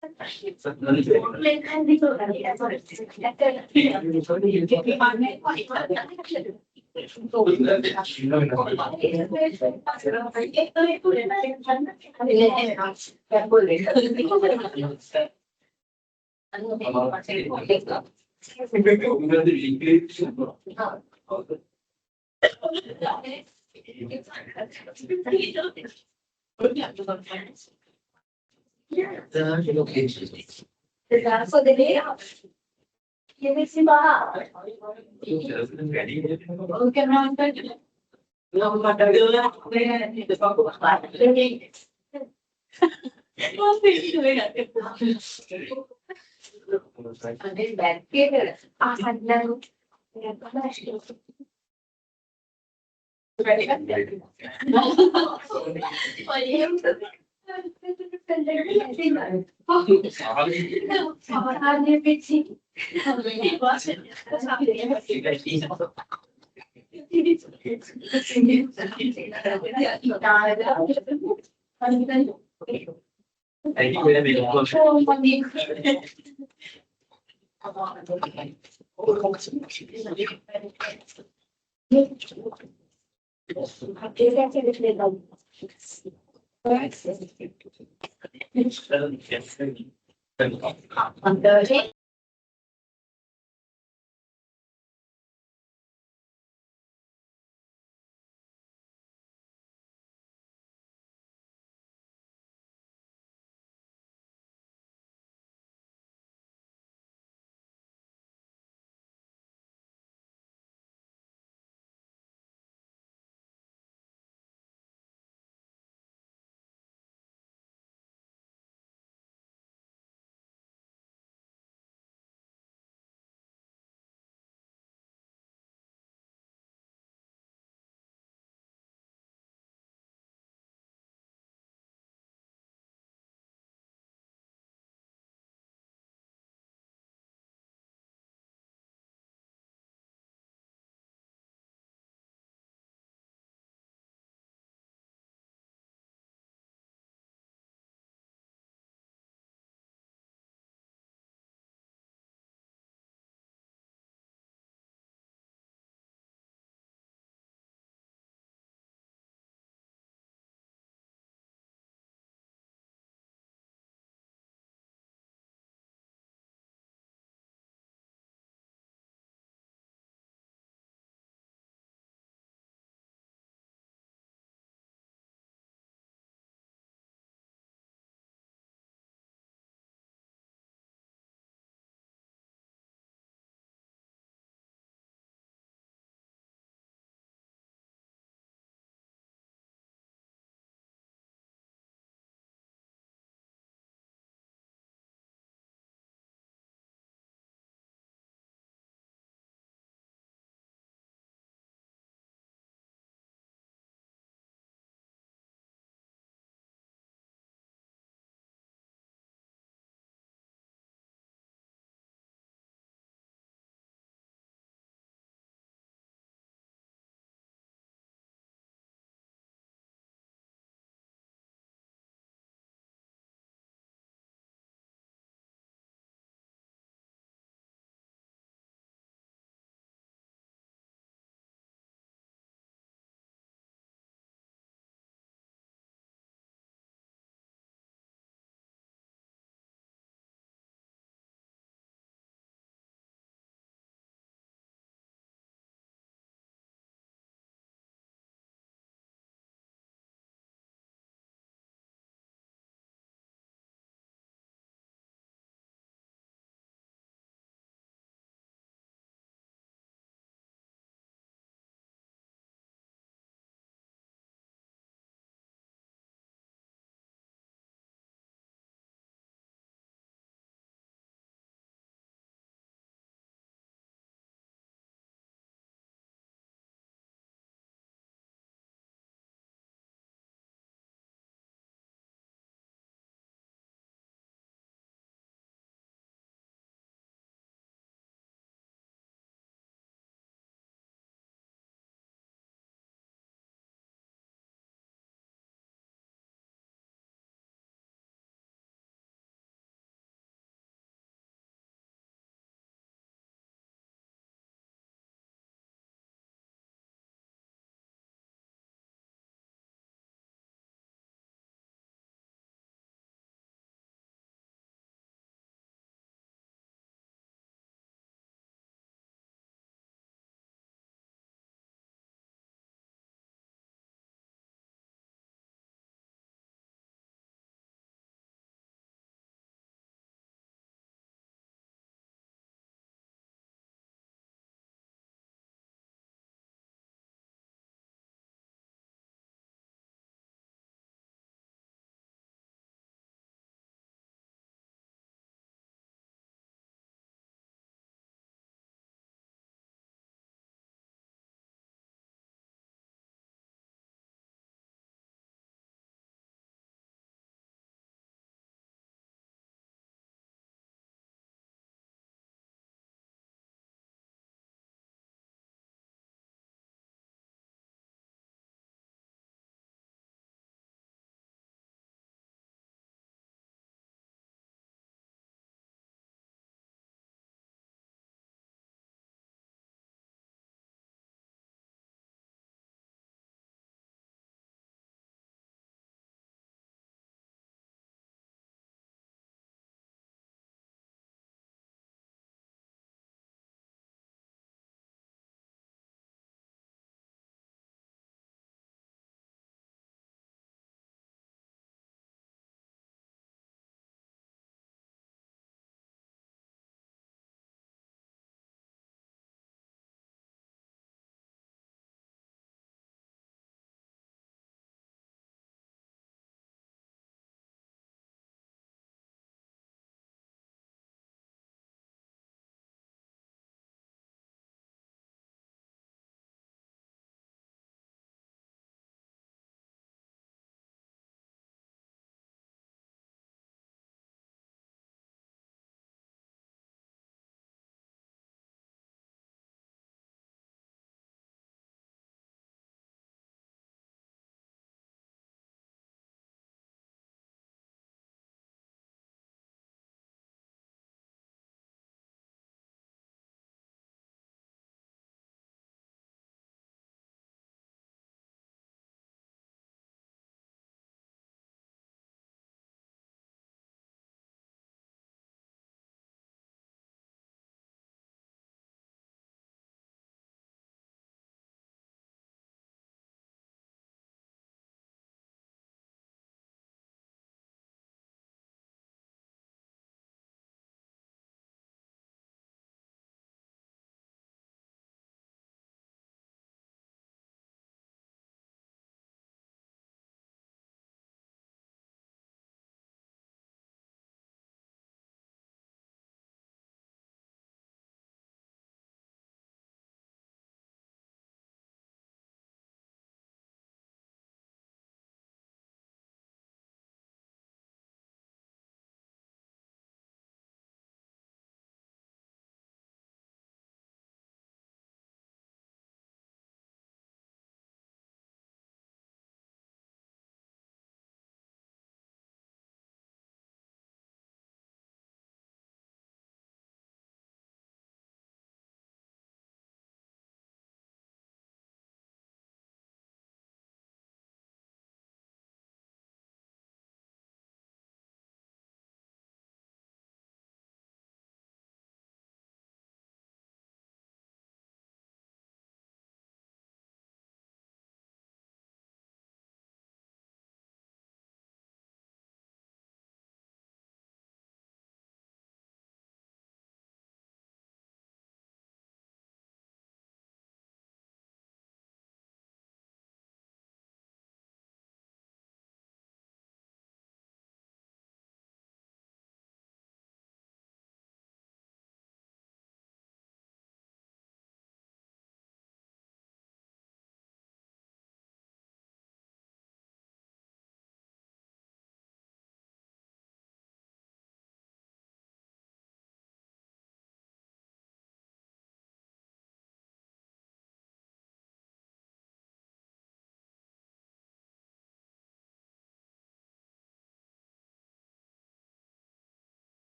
Thank you very much.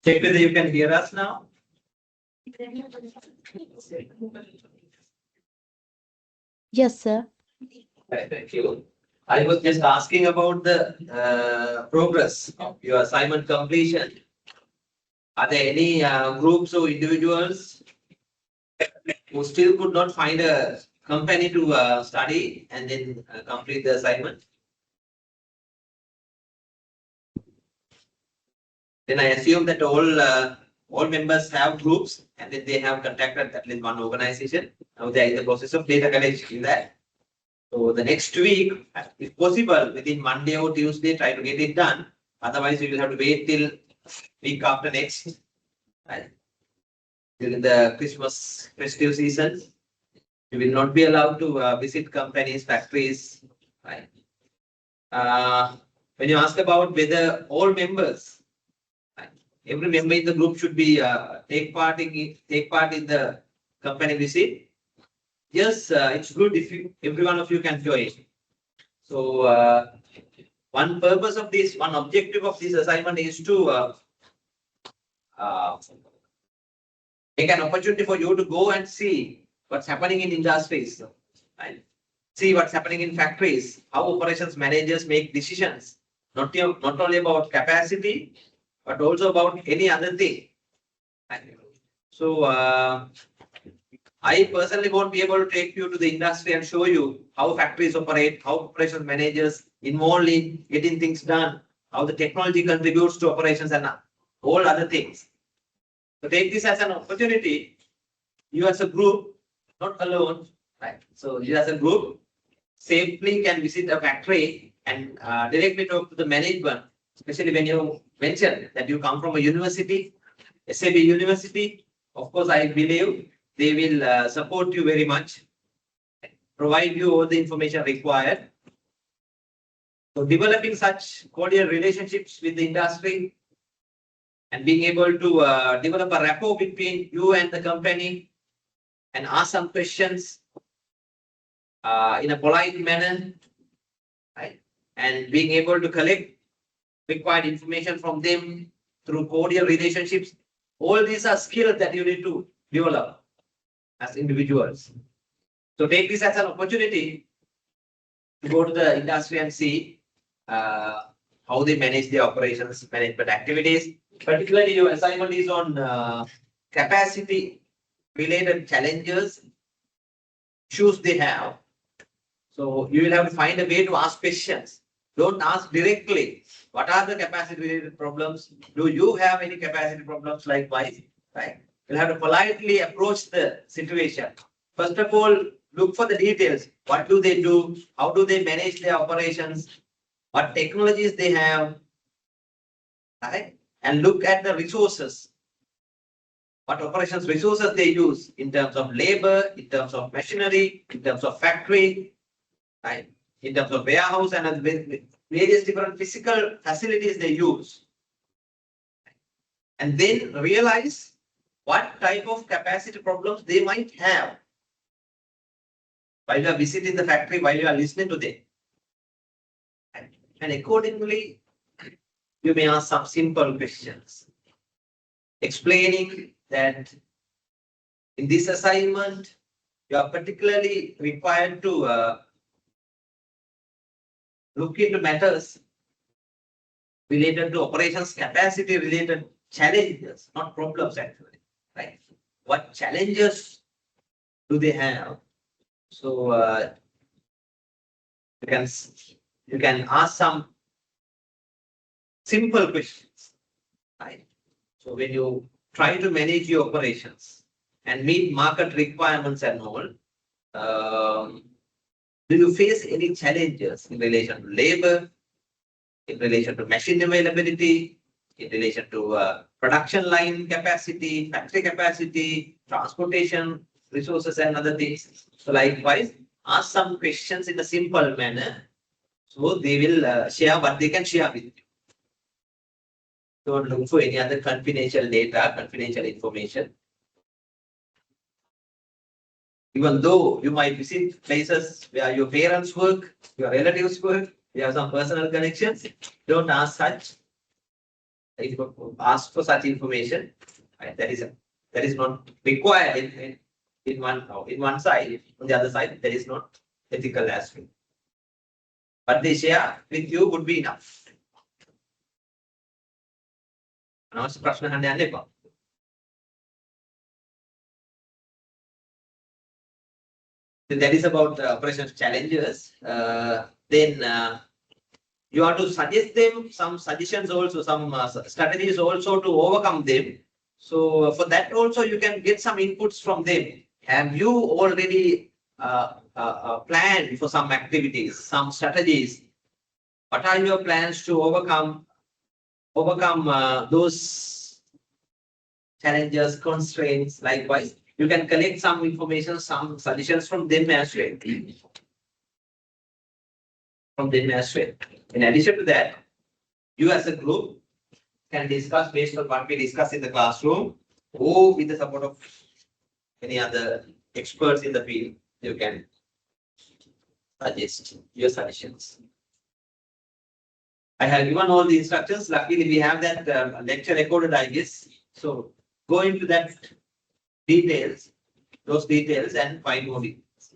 Check whether you can hear us now. Yes, sir. Right, thank you. I was just asking about the progress of your assignment completion. Are there any groups or individuals who still could not find a company to study and then complete the assignment? Then I assume that all members have groups and then they have contacted at least one organization. Now they are in the process of data collection in that. So the next week, if possible, within Monday or Tuesday, try to get it done. Otherwise, you will have to wait till week after next, right? During the Christmas festive season, you will not be allowed to visit companies, factories, right? When you ask about whether all members, right, every member in the group should be take part in the company visit. Yes, it's good if every one of you can join. So one purpose of this, one objective of this assignment is to make an opportunity for you to go and see what's happening in industries, right? See what's happening in factories, how operations managers make decisions, not only about capacity, but also about any other thing. Right? So I personally won't be able to take you to the industry and show you how factories operate, how operations managers involved in getting things done, how the technology contributes to operations and all other things. So take this as an opportunity. You as a group, not alone, right? So you as a group safely can visit a factory and directly talk to the management, especially when you mention that you come from a university, SAB university. Of course, I believe they will support you very much, provide you all the information required. So developing such cordial relationships with the industry and being able to develop a rapport between you and the company and ask some questions in a polite manner, right? And being able to collect required information from them through cordial relationships. All these are skills that you need to develop as individuals. So take this as an opportunity to go to the industry and see how they manage their operations management activities. Particularly, your assignment is on capacity related challenges, issues they have. So you will have to find a way to ask questions. Don't ask directly. What are the capacity related problems? Do you have any capacity problems likewise? Right? You'll have to politely approach the situation. First of all, look for the details. What do they do? How do they manage their operations? What technologies they have? Right? And look at the resources. What operations resources they use in terms of labor, in terms of machinery, in terms of factory, right? In terms of warehouse and various different physical facilities they use. And then realize what type of capacity problems they might have while you are visiting the factory, while you are listening to them. And accordingly, you may ask some simple questions, explaining that in this assignment, you are particularly required to look into matters related to operations capacity related challenges, not problems actually, right? What challenges do they have? So you can ask some simple questions, right? So when you try to manage your operations and meet market requirements and all, do you face any challenges in relation to labor, in relation to machine availability, in relation to production line capacity, factory capacity, transportation resources and other things? So likewise, ask some questions in a simple manner. So they will share what they can share with you. Don't look for any other confidential data, confidential information. Even though you might visit places where your parents work, your relatives work, you have some personal connections, don't ask such. If you ask for such information, right, that is not required in one side. On the other side, that is not ethical as well. But they share with you would be enough. අනවශ්‍ය ප්‍රශ්න අහන්න යන්න එපා. So that is about operations challenges. Then you have to suggest them some suggestions also, some strategies also to overcome them. So for that also you can get some inputs from them. Have you already planned for some activities, some strategies? What are your plans to overcome those challenges, constraints? Likewise, you can collect some information, some suggestions from them as well. In addition to that, you as a group can discuss based on what we discuss in the classroom or with the support of any other experts in the field. You can suggest your suggestions. I have given all the instructions. Luckily, we have that lecture recorded, I guess. So go into those details and find more details.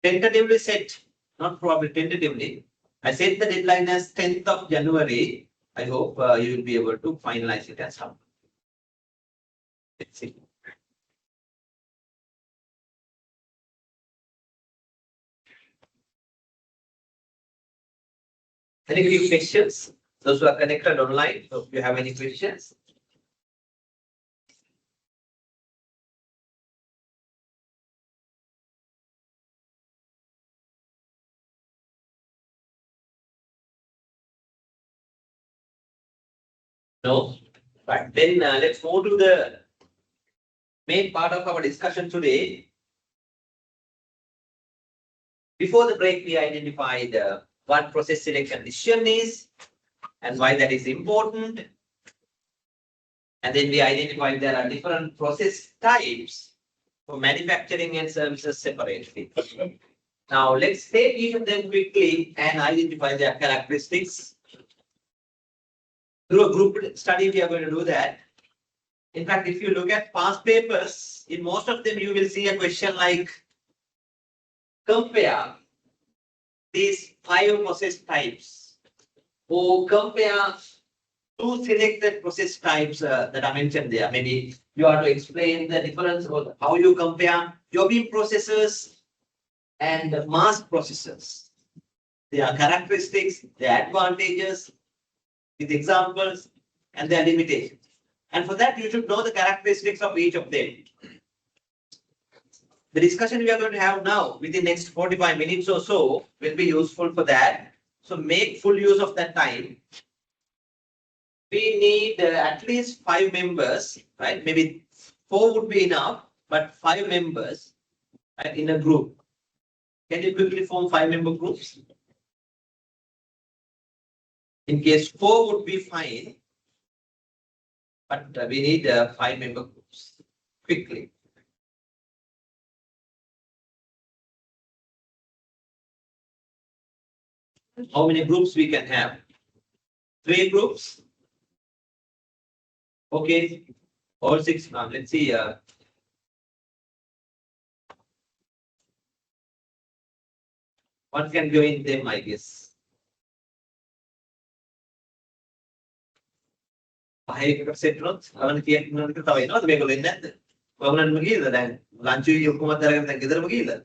Tentatively set, not probably tentatively. I set the deadline as 10th of January. I hope you will be able to finalize it as well. Let's see. Any quick questions? Those who are connected online, so if you have any questions. No? Right. Then let's move to the main part of our discussion today. Before the break, we identified what process selection decision is and why that is important. And then we identified there are different process types for manufacturing and services separately. Now let's take each of them quickly and identify their characteristics. Through a group study, we are going to do that. In fact, if you look at past papers, in most of them, you will see a question like, compare these 5 process types or compare 2 selected process types that are mentioned there. Maybe you have to explain the difference or how you compare jobbing processes and mass processes. Their characteristics, their advantages, with examples and their limitations. And for that, you should know the characteristics of each of them. The discussion we are going to have now within the next 45 minutes or so will be useful for that. So make full use of that time. We need at least 5 members, right? Maybe 4 would be enough, but 5 members, right, in a group. Can you quickly form 5-member groups? In case 4 would be fine, but we need 5-member groups quickly. How many groups we can have? 3 groups. Okay, all 6. Now let's see. One can go in them, I guess. පහයකට set වුණොත් අවන්න කීයක් වෙනවද කියලා තව එනවද මේගොල්ලෝ එන්නේ නැද්ද? ඔයගොල්ලන්ම ගිහලා දැන් ලන්ච් එකේ ඔක්කොම අරගෙන දැන් ගෙදරම ගිහලා.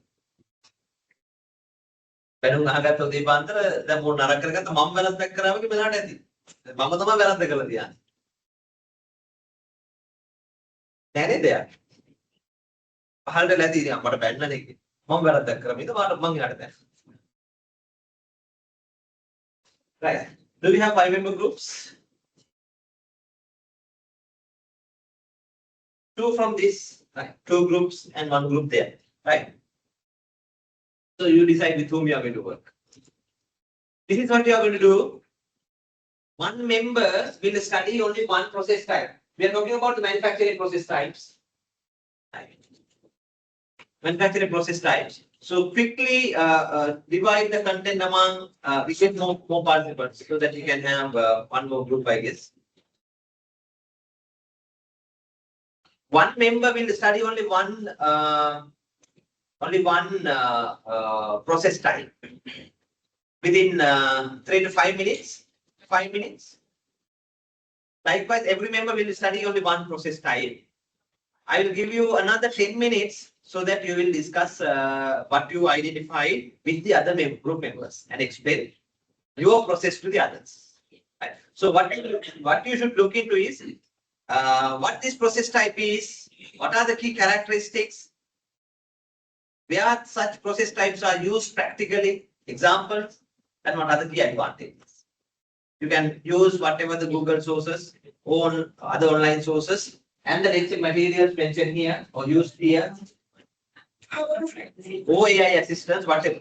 බැනුම් අහගත්ත උදේ පාන්දර දැන් මොන නරක කරගත්ත මම වැරද්දක් කරා වගේ මෙලහට ඇති. මම තමයි වැරද්ද කරලා තියන්නේ. නෑ නේද යා? පහළට läදී ඉතින් මට බැන්නනේ කිව්වේ. මම වැරද්දක් කරා මේක මම එහාට දැන්. Right. Do we have 5-member groups? 2 from this, right? 2 groups and 1 group there, right? So you decide with whom you are going to work. This is what you are going to do. 1 member will study only 1 process type. We are talking about the manufacturing process types. Manufacturing process types. So quickly divide the content among we get more participants so that you can have one more group, I guess. One member will study only one process type within 3 to 5 minutes. 5 minutes. Likewise, every member will study only one process type. I will give you another 10 minutes so that you will discuss what you identified with the other group members and explain your process to the others. Right. So what you should look into is what this process type is, what are the key characteristics, where such process types are used practically, examples, and what are the key advantages. You can use whatever the Google sources, own other online sources, and the lecture materials mentioned here or used here, OAI assistance, whatever.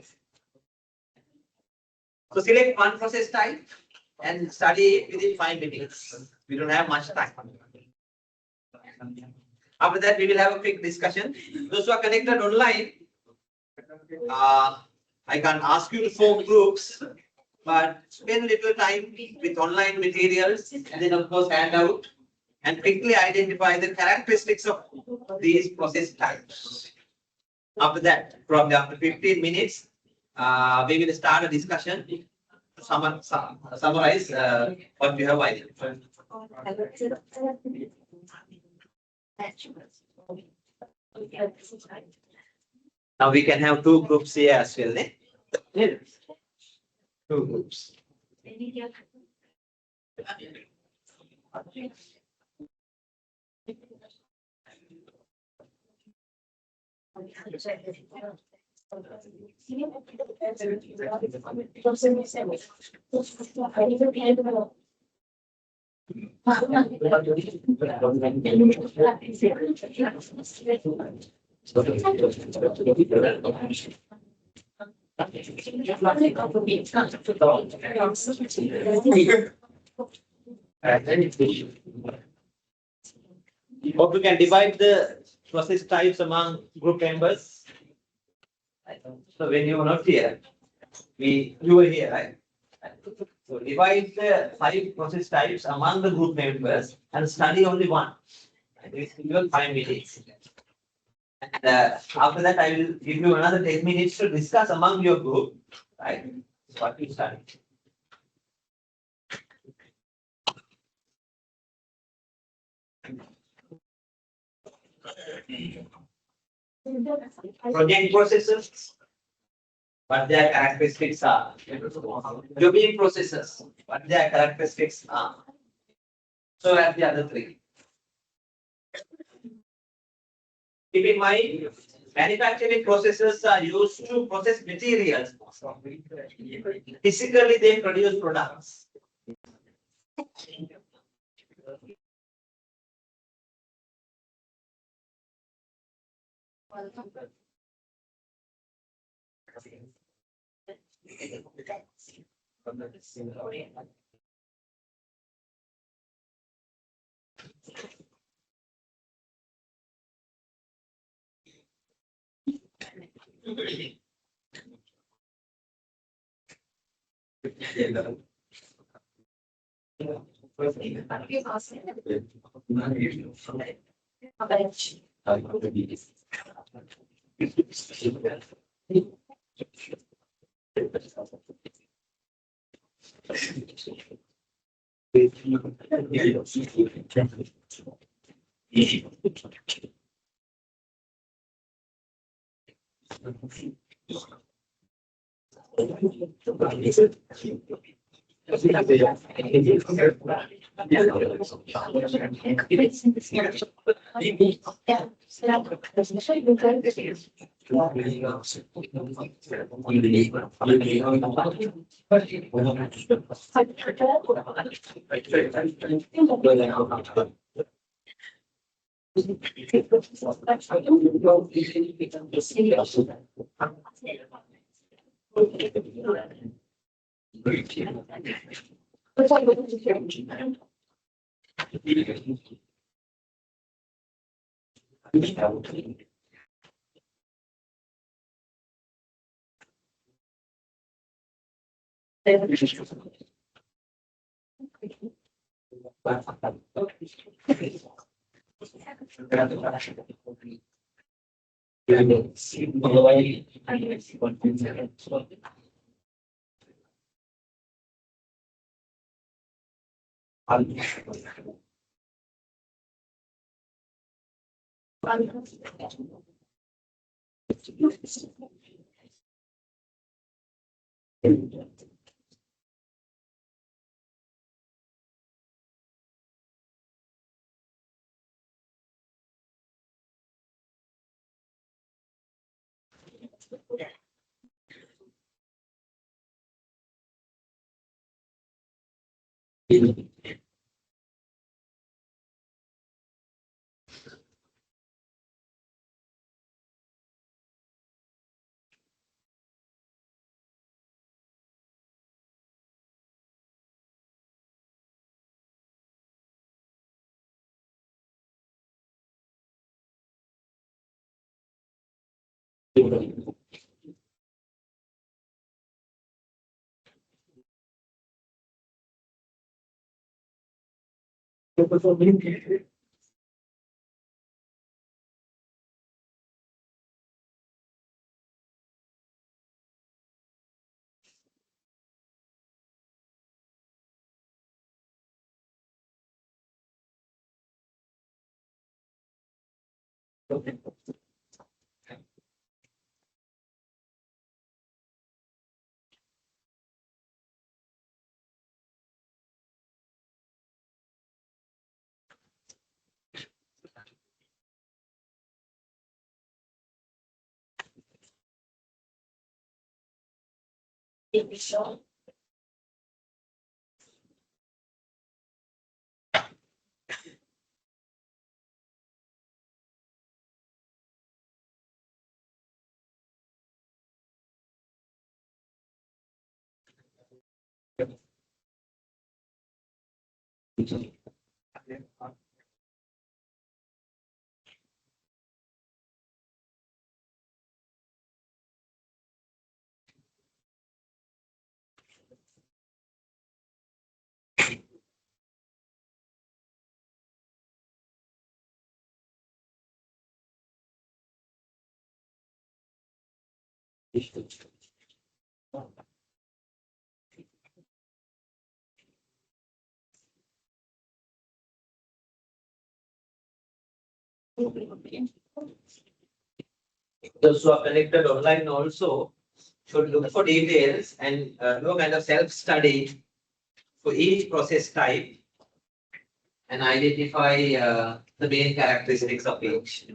So select one process type and study it within 5 minutes. We don't have much time. After that, we will have a quick discussion. Those who are connected online, I can ask you to form groups, but spend little time with online materials and then of course handout and quickly identify the characteristics of these process types. After that, probably after 15 minutes, we will start a discussion to summarize what we have identified. Now we can have two groups here as well. Eh? Two groups. Hope we can divide the process types among group members. So when you were not here, you were here, right? So divide the 5 process types among the group members and study only one. This will 5 minutes. And after that, I will give you another 10 minutes to discuss among your group, right? So what you study. Project processes, what their characteristics are. Jobbing processes, what their characteristics are. So as the other 3. Keep in mind, manufacturing processes are used to process materials. Physically, they produce products. Those who are connected online also should look for details and do a kind of self-study for each process type and identify the main characteristics of each.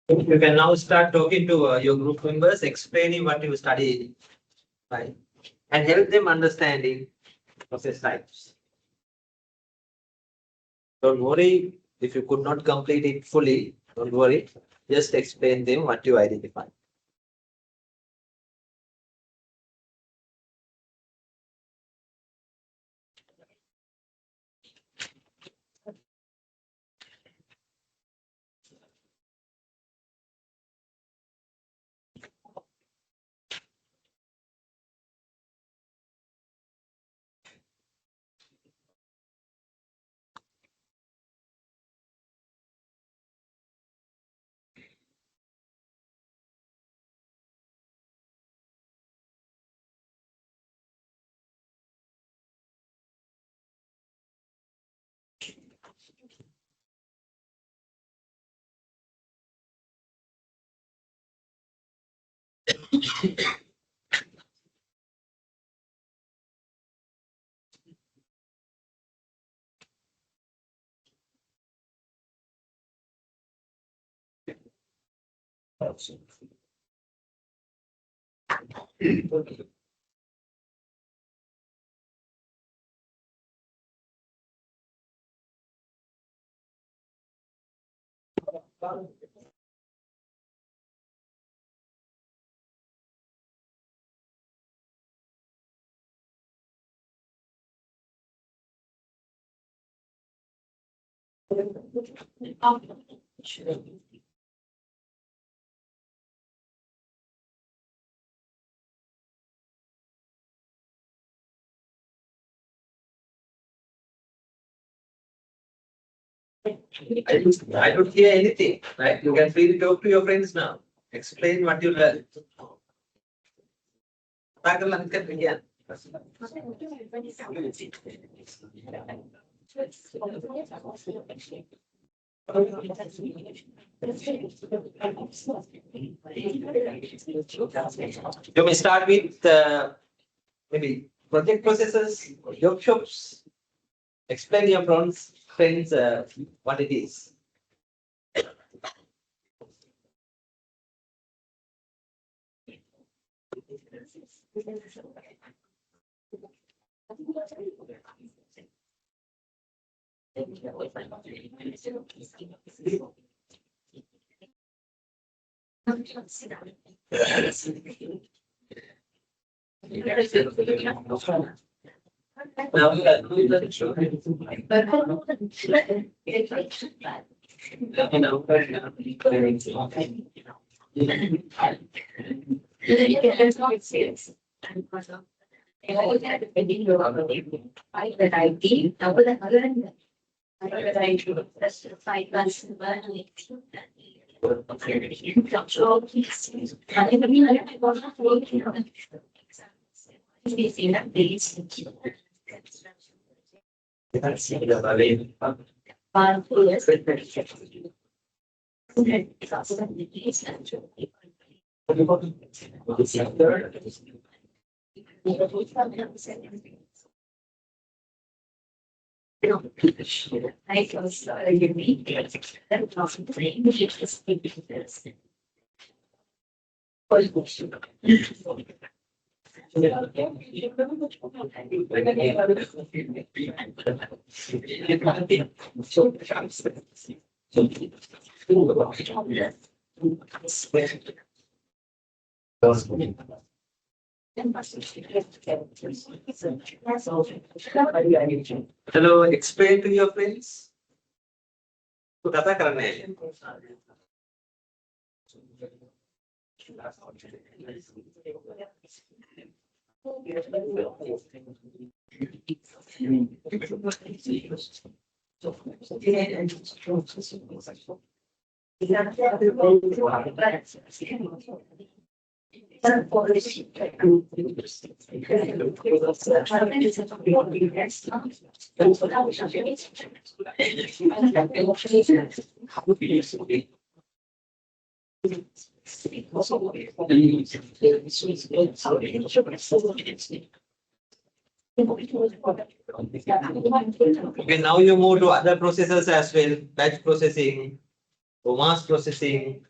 You can now start talking to your group members, explaining what you studied, right? And help them understanding process types. Don't worry if you could not complete it fully, don't worry. Just explain them what you identify. I don't hear anything, right? You can freely talk to your friends now. Explain what you learned. Again. You may start with maybe project processes, workshops. Explain your friends what it is. चलो explain to your friends. तो कथा करना है. Okay, now you move to other processes as well, batch processing, or mass processing.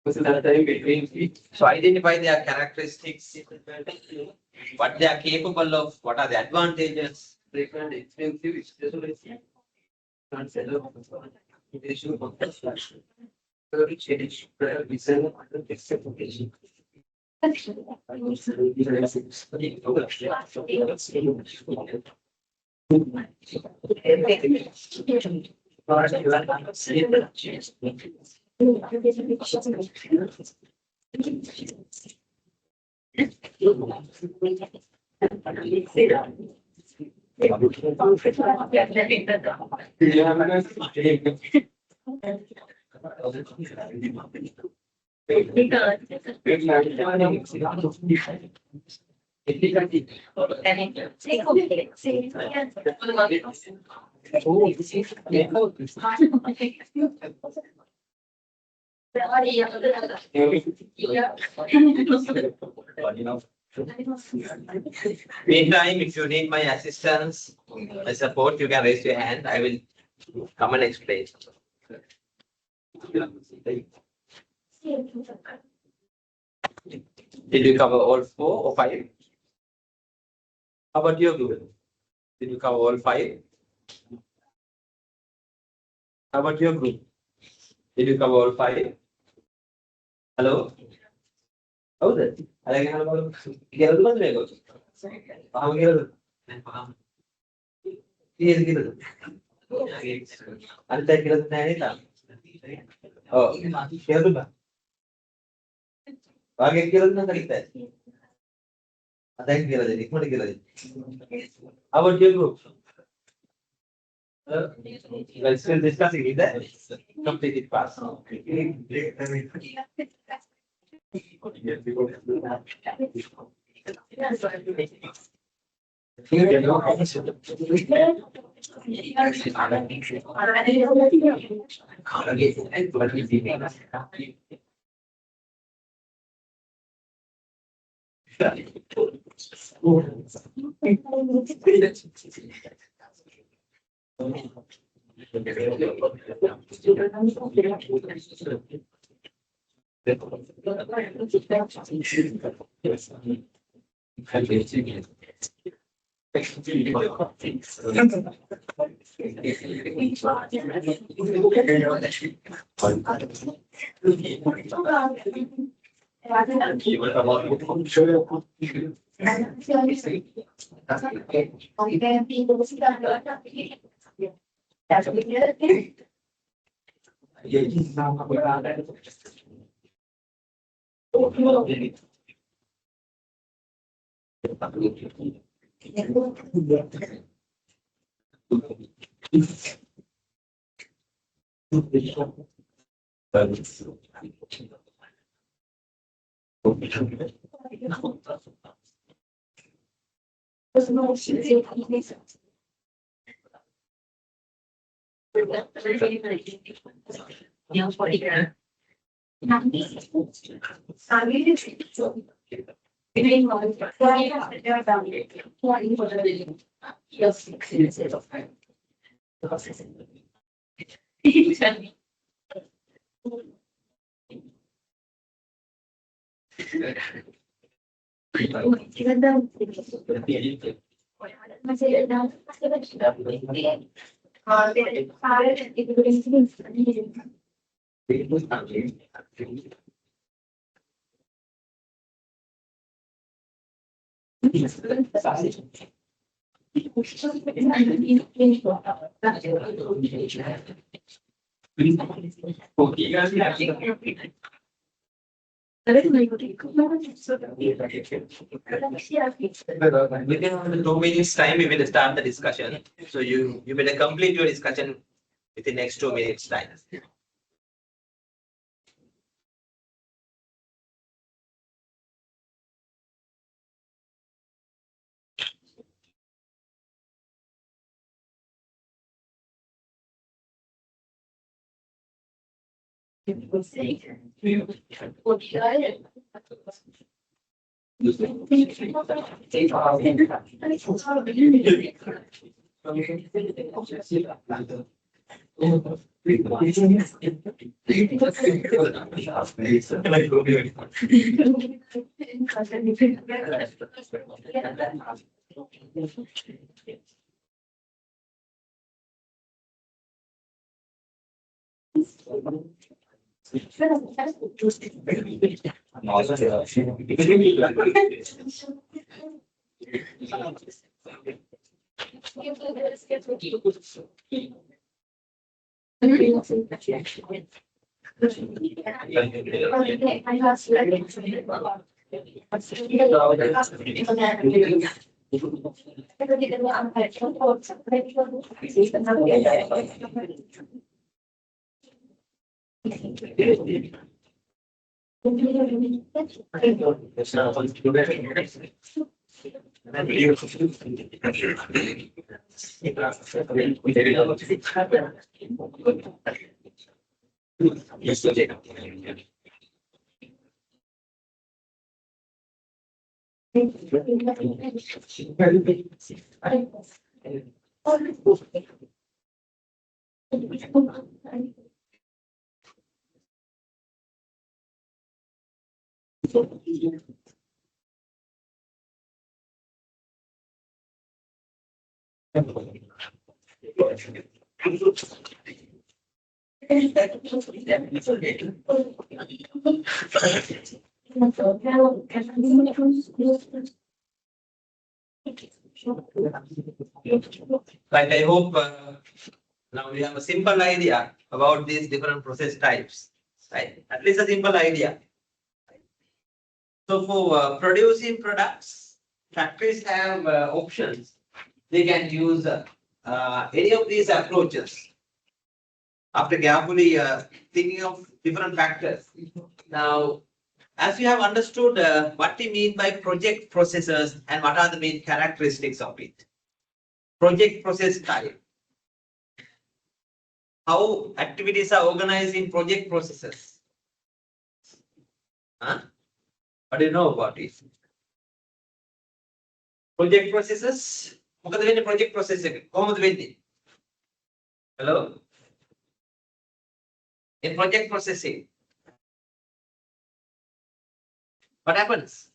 So identify their characteristics, what they are capable of, what are the advantages. Meantime, if you need my assistance, my support, you can raise your hand. I will come and explain. Did you cover all 4 or 5? How about your group? Did you cover all 5? How about your group? Did you cover all 5? Hello? How's it? I like how get one Lego. How get Yes, get it. I'll take it anytime. Oh, get it. I get killed in the thank you. How about your group? We're still discussing it there. Completed pass. Within 2 minutes time, we will start the discussion. So you better complete your discussion within next 2 minutes time. Right, I hope now we have a simple idea about these different process types, right? At least a simple idea. So for producing products, factories have options. They can use any of these approaches after carefully thinking of different factors. Now, as you have understood what we mean by project processes and what are the main characteristics of it. Project process type. How activities are organized in project processes. Huh? What do you know about it? Project processes. මොකද වෙන්නේ project process එක? කොහොමද වෙන්නේ? Hello? In project processing. What happens?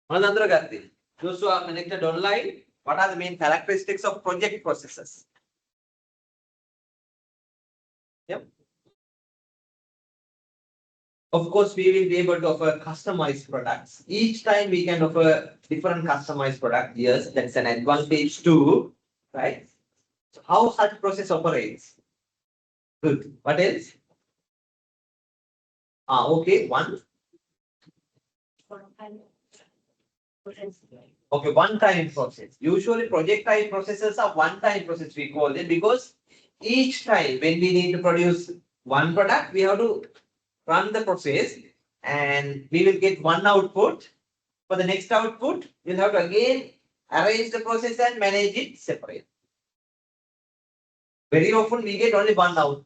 මොනවද අඳුරගත්තේ? Those who are connected online, what are the main characteristics of project processes? Yep. Of course, we will be able to offer customized products. Each time we can offer different customized product. Yes, that's an advantage too, right? So how such process operates? Good. What else? Okay, one. Okay, one-time process. Usually project type processes are one-time process, we call it, because each time when we need to produce one product, we have to run the process and we will get one output. For the next output, we'll have to again arrange the process and manage it separate. Very often we get only one out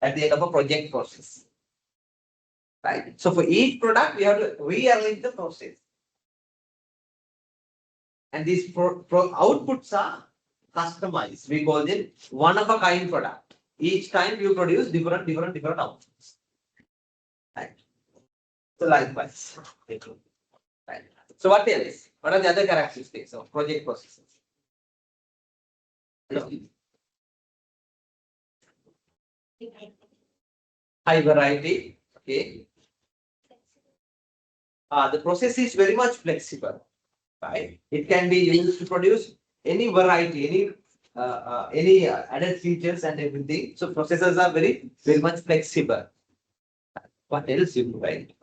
at the end of a project process. Right? So for each product, we have to rearrange the process. And these outputs are customized. We call them one of a kind product. Each time you produce different outputs. Right. So likewise. Right. So what else? What are the other characteristics of project processes? Hello? High variety. Okay. The process is very much flexible. Right? It can be used to produce any variety, any added features and everything. So processes are very much flexible. What else you provide?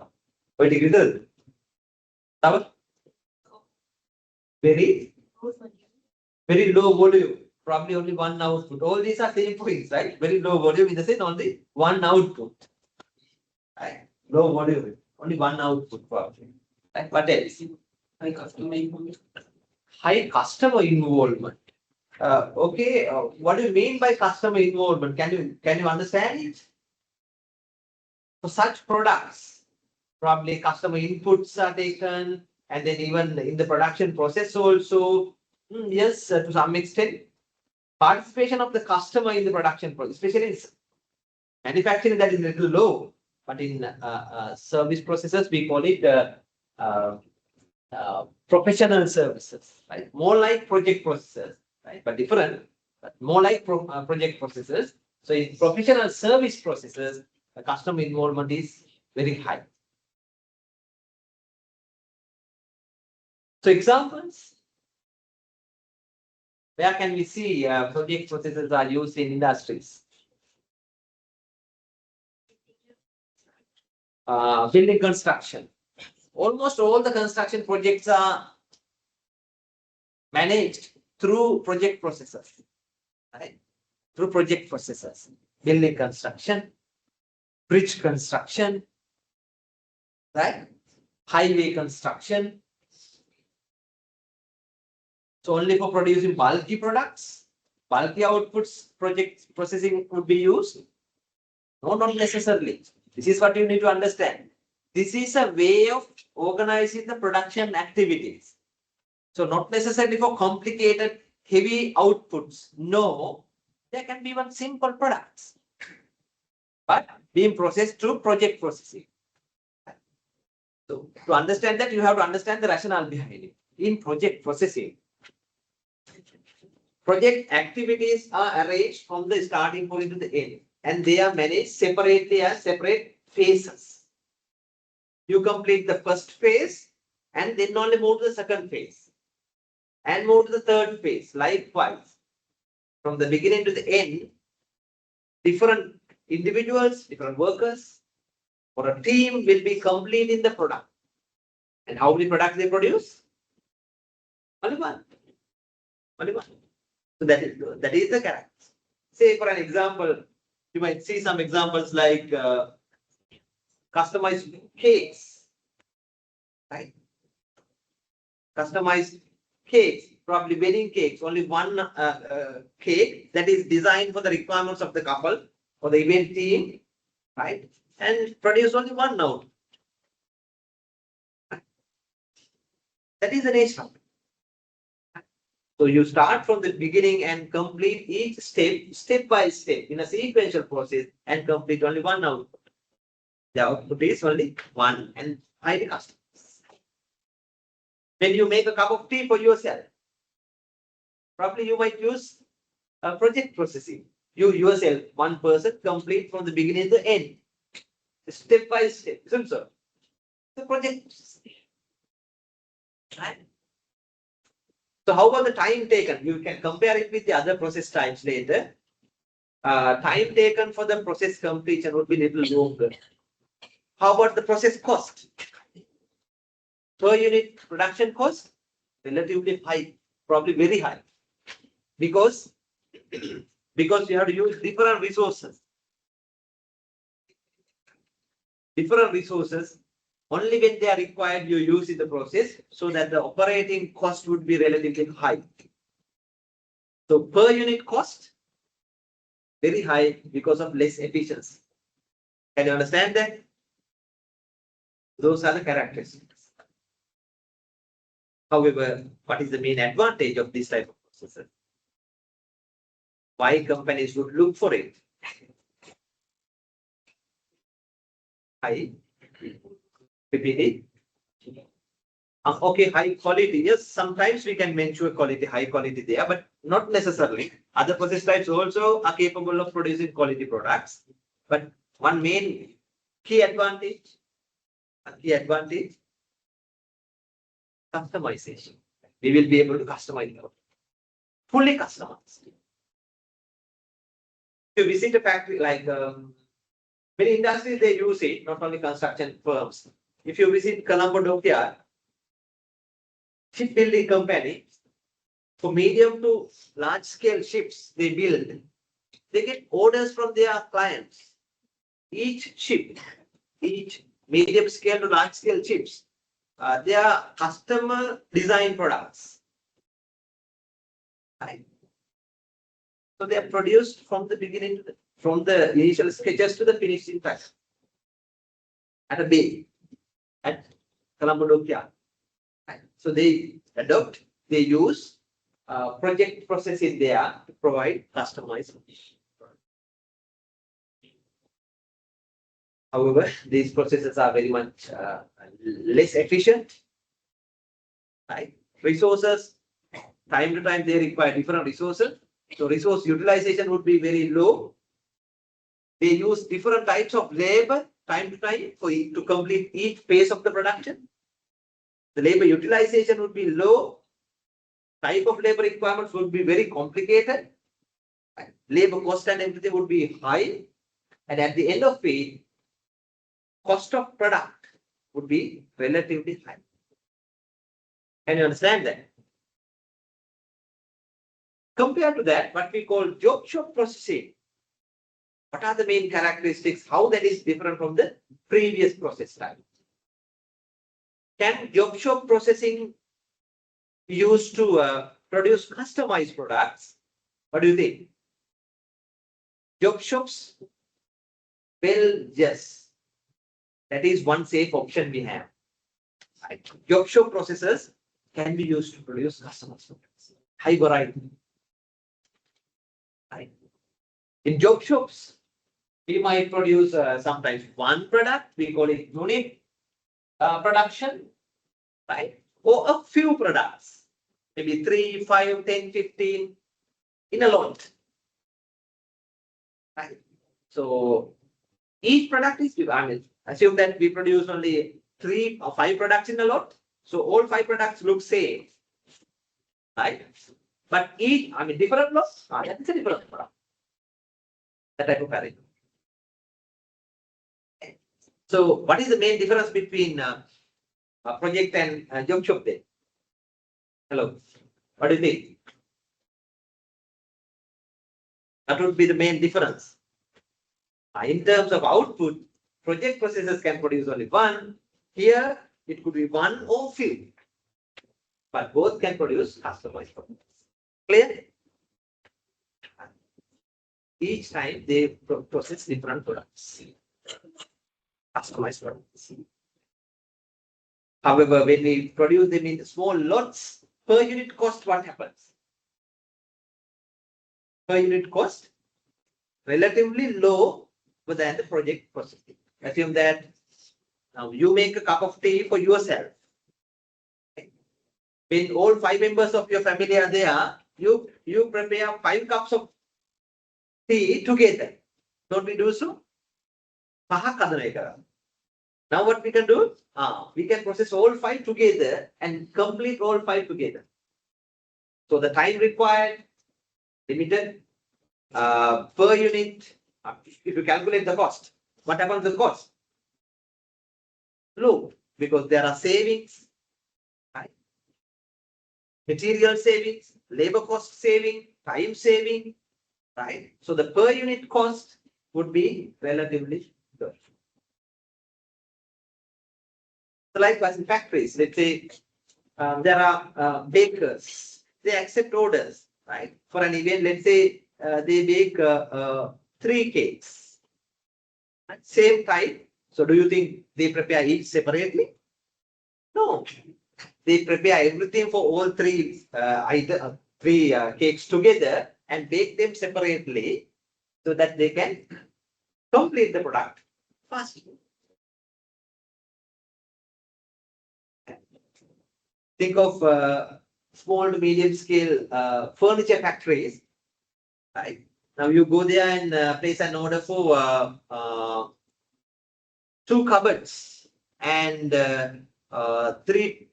Vertical. Very low volume. Probably only one output. All these are same points, right? Very low volume in the sense only one output. Right? Low volume, only one output probably. Right? What else? High customer involvement. Okay, what do you mean by customer involvement? Can you understand it? For such products, probably customer inputs are taken, and then even in the production process also, yes, to some extent, participation of the customer in the production process, especially in manufacturing, that is a little low, but in service processes, we call it professional services, right? More like project processes, right? But different, but more like project processes. So in professional service processes, the customer involvement is very high. So examples, where can we see project processes are used in industries? Building construction. Almost all the construction projects are managed through project processes, right? Through project processes. Building construction, bridge construction, right? Highway construction. So only for producing bulky products, bulky outputs, project processing would be used. No, not necessarily. This is what you need to understand. This is a way of organizing the production activities. So not necessarily for complicated, heavy outputs. No, there can be one simple products, but being processed through project processing. So to understand that, you have to understand the rationale behind it. In project processing, project activities are arranged from the starting point to the end, and they are managed separately as separate phases. You complete the first phase and then only move to the second phase and move to the third phase. Likewise, from the beginning to the end, different individuals, different workers, or a team will be completing the product. And how many products they produce? Only one. Only one. So that is the character. Say for an example, you might see some examples like customized cakes, right? Customized cakes, probably wedding cakes, only one cake that is designed for the requirements of the couple or the event team, right? And produce only one note. That is the nature of it. So you start from the beginning and complete each step by step in a sequential process and complete only one output. The output is only one and highly customized. When you make a cup of tea for yourself, probably you might use a project processing. You yourself, one person, complete from the beginning to the end, step by step, isn't so? The project. Right? So how about the time taken? You can compare it with the other process types later. Time taken for the process completion would be little longer. How about the process cost? Per unit production cost, relatively high, probably very high. Because you have to use different resources. Different resources, only when they are required, you use in the process, so that the operating cost would be relatively high. So per unit cost, very high because of less efficiency. Can you understand that? Those are the characteristics. However, what is the main advantage of this type of processor? Why companies would look for it? High. Repeat it. Okay, high quality. Yes, sometimes we can mention quality, high quality there, but not necessarily. Other process types also are capable of producing quality products. But one main key advantage, customization. We will be able to customize it, fully customized. If you visit a factory like many industries, they use it, not only construction firms. If you visit Colombo dockyard, shipbuilding company, for medium to large scale ships they build, they get orders from their clients. Each ship, each medium scale to large scale ships, they are customer design products. Right? So they are produced from the beginning to from the initial sketches to the finishing touch at a bay at Colombo dockyard. Right? So they adopt, they use project process is there to provide customized solution. However, these processes are very much less efficient. Right? Resources, time to time, they require different resources. So resource utilization would be very low. They use different types of labor time to time to complete each phase of the production. The labor utilization would be low. Type of labor requirements would be very complicated. Labor cost and everything would be high. And at the end of it, cost of product would be relatively high. Can you understand that? Compared to that, what we call job shop processing. What are the main characteristics? How that is different from the previous process type? Can job shop processing be used to produce customized products? What do you think? Job shops? Well, yes. That is one safe option we have. Right. Job shop processes can be used to produce customized products. High variety. Right. In job shops, we might produce sometimes one product, we call it unit production, right? Or a few products, maybe 3, 5, 10, 15 in a lot. Right? So each product is, I mean, assume that we produce only 3 or 5 products in a lot. So all 5 products look same, right? But each, I mean, different lots, that's a different product. That type of arrangement. So what is the main difference between a project and job shop then? Hello, what do you think? That would be the main difference. In terms of output, project processes can produce only one. Here, it could be one or few. But both can produce customized products. Clear? Each time they process different products. Customized products. However, when we produce them in small lots, per unit cost, what happens? Per unit cost, relatively low than the project processing. Assume that now you make a cup of tea for yourself. When all 5 members of your family are there, you prepare 5 cups of tea together. Don't we do so? Now what we can do? We can process all 5 together and complete all 5 together. So the time required, limited, per unit, if you calculate the cost, what happens to the cost? Low, because there are savings, right? Material savings, labor cost saving, time saving, right? So the per unit cost would be relatively good. So likewise in factories, let's say there are bakers, they accept orders, right? For an event, let's say they bake 3 cakes, right? Same type. So do you think they prepare each separately? No, they prepare everything for all 3 cakes together and bake them separately so that they can complete the product faster. Think of small to medium scale furniture factories, right? Now you go there and place an order for 2 cupboards and 3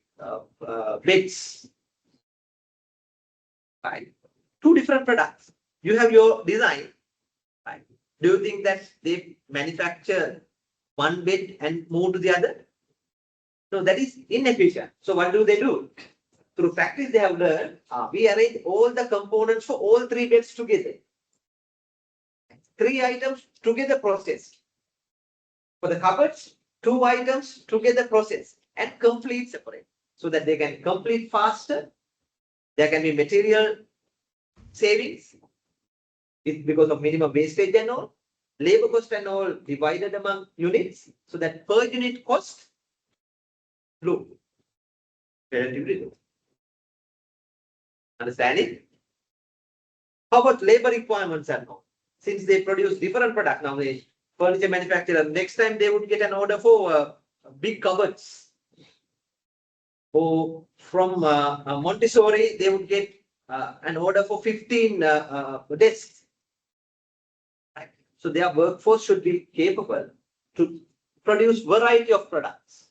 beds, right? 2 different products. You have your design, right? Do you think that they manufacture one bed and move to the other? No, that is inefficient. So what do? Through practice, they have learned, we arrange all the components for all 3 beds together. 3 items together processed. For the cupboards, 2 items together processed and complete separate. So that they can complete faster. There can be material savings because of minimum wastage and all. Labor cost and all divided among units. So that per unit cost low, relatively low. Understanding? How about labor requirements and all? Since they produce different products now, the furniture manufacturer, next time they would get an order for big cupboards. Or from Montessori, they would get an order for 15 desks. Right? So their workforce should be capable to produce variety of products.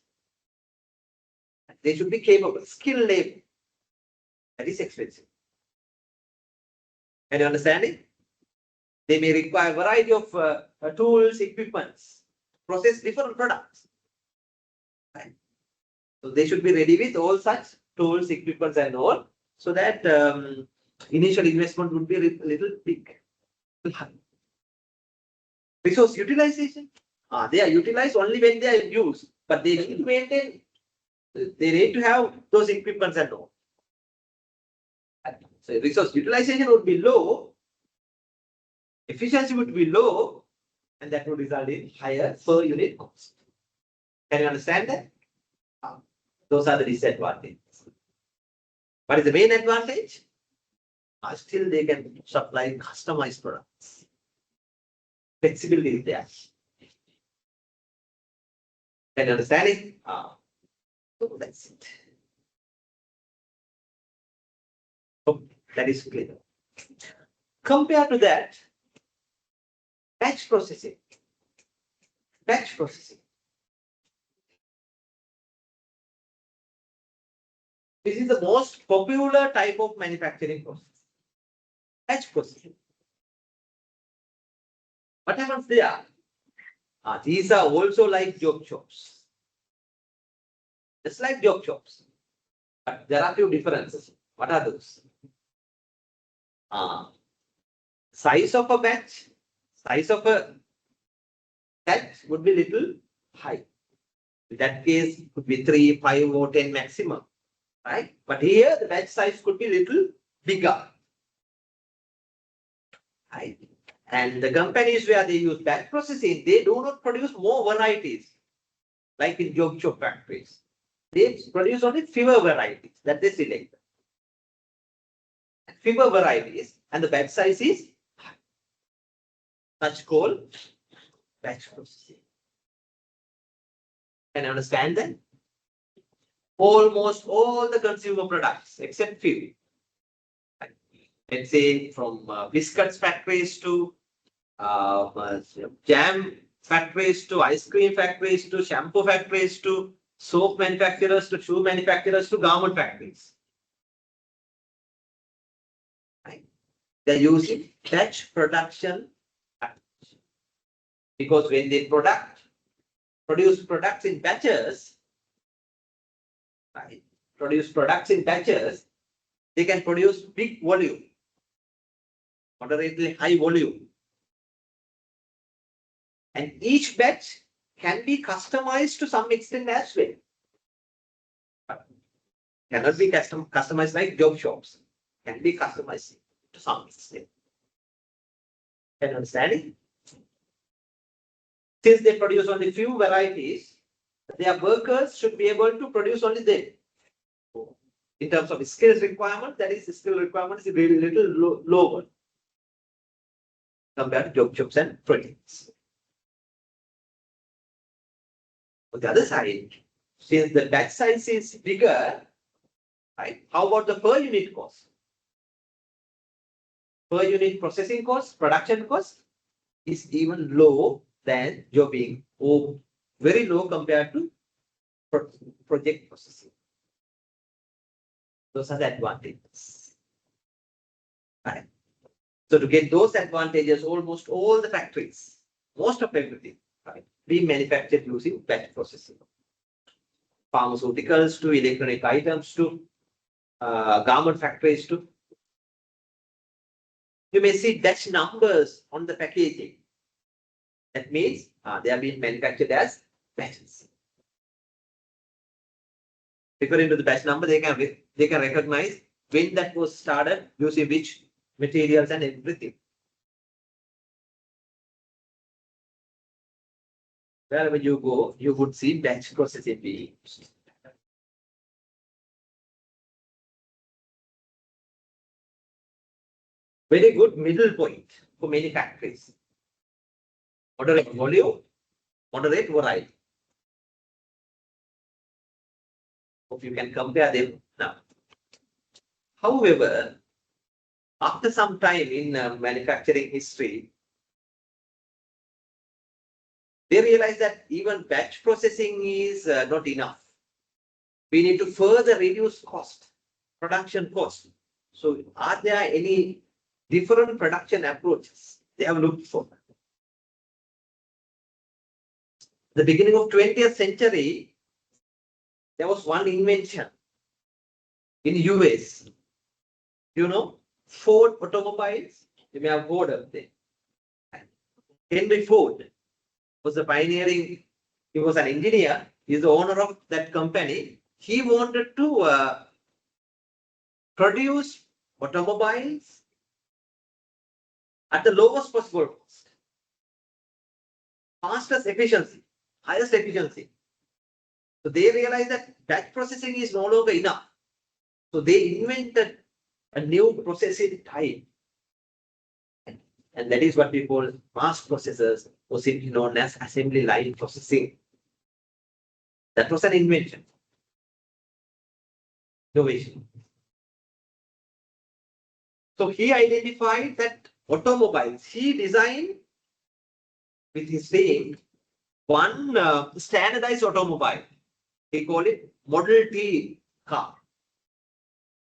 They should be capable, skilled labor. That is expensive. Can you understand it? They may require variety of tools, equipments, process different products. Right? So they should be ready with all such tools, equipments, and all, so that initial investment would be a little big. Resource utilization. They are utilized only when they are used, but they need to maintain. They need to have those equipments and all. So resource utilization would be low, efficiency would be low, and that would result in higher per unit cost. Can you understand that? Those are the disadvantages. What is the main advantage? Still they can supply customized products. Flexibility is there. Can you understand it? So that's it. So that is clear. Compared to that, batch processing. Batch processing. This is the most popular type of manufacturing process. Batch processing. What happens there? These are also like job shops. Just like job shops. But there are few differences. What are those? Size of a batch, size of a batch would be little high. In that case, it could be 3, 5, or 10 maximum. Right? But here the batch size could be little bigger. Right? And the companies where they use batch processing, they do not produce more varieties like in job shop factories. They produce only fewer varieties that they select. Fewer varieties, and the batch size is high. Such called batch processing. Can you understand that? Almost all the consumer products, except few. Let's say from biscuits factories to jam factories to ice cream factories to shampoo factories to soap manufacturers to shoe manufacturers to garment factories. Right? They're using batch production because when they produce products in batches, right? Produce products in batches, they can produce big volume, moderately high volume. And each batch can be customized to some extent as well. But cannot be customized like job shops. Can be customized to some extent. Can you understand it? Since they produce only few varieties, their workers should be able to produce only them. In terms of skills requirement, that is, skill requirement is really little lower compared to job shops and projects. On the other side, since the batch size is bigger, right? How about the per unit cost? Per unit processing cost, production cost is even low than jobbing, or very low compared to project processing. Those are the advantages. Right? So to get those advantages, almost all the factories, most of everything, right, being manufactured using batch processing. Pharmaceuticals to electronic items to garment factories to. You may see Dutch numbers on the packaging. That means they are being manufactured as batches. Referring to the batch number, they can recognize when that was started, using which materials and everything. Wherever you go, you would see batch processing being used. very good middle point for many factories. Moderate volume, moderate variety. Hope you can compare them now. However, after some time in manufacturing history, they realize that even batch processing is not enough. We need to further reduce cost, production cost. So are there any different production approaches they have looked for? The beginning of 20th century, there was one invention in US. You know, Ford automobiles, you may have heard of them. Henry Ford was the pioneering, he was an engineer, he's the owner of that company. He wanted to produce automobiles at the lowest possible cost, fastest efficiency, highest efficiency. So they realized that batch processing is no longer enough. So they invented a new processing type. And that is what we call mass processors, or simply known as assembly line processing. That was an invention, innovation. So he identified that automobiles, he designed with his team one standardized automobile. He called it Model T car,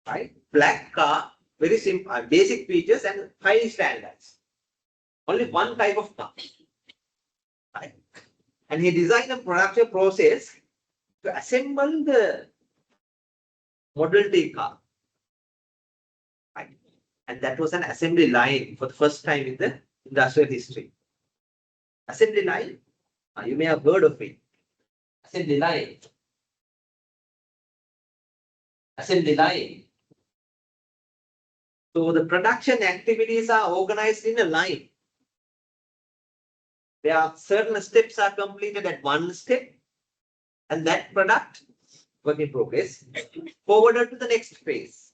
right? Black car, very simple, basic features and highly standardized. Only one type of car, right? And he designed a production process to assemble the Model T car, right? And that was an assembly line for the first time in the industrial history. Assembly line, you may have heard of it. Assembly line. Assembly line. So the production activities are organized in a line. There are certain steps are completed at one step, and that product, work in progress, forwarded to the next phase.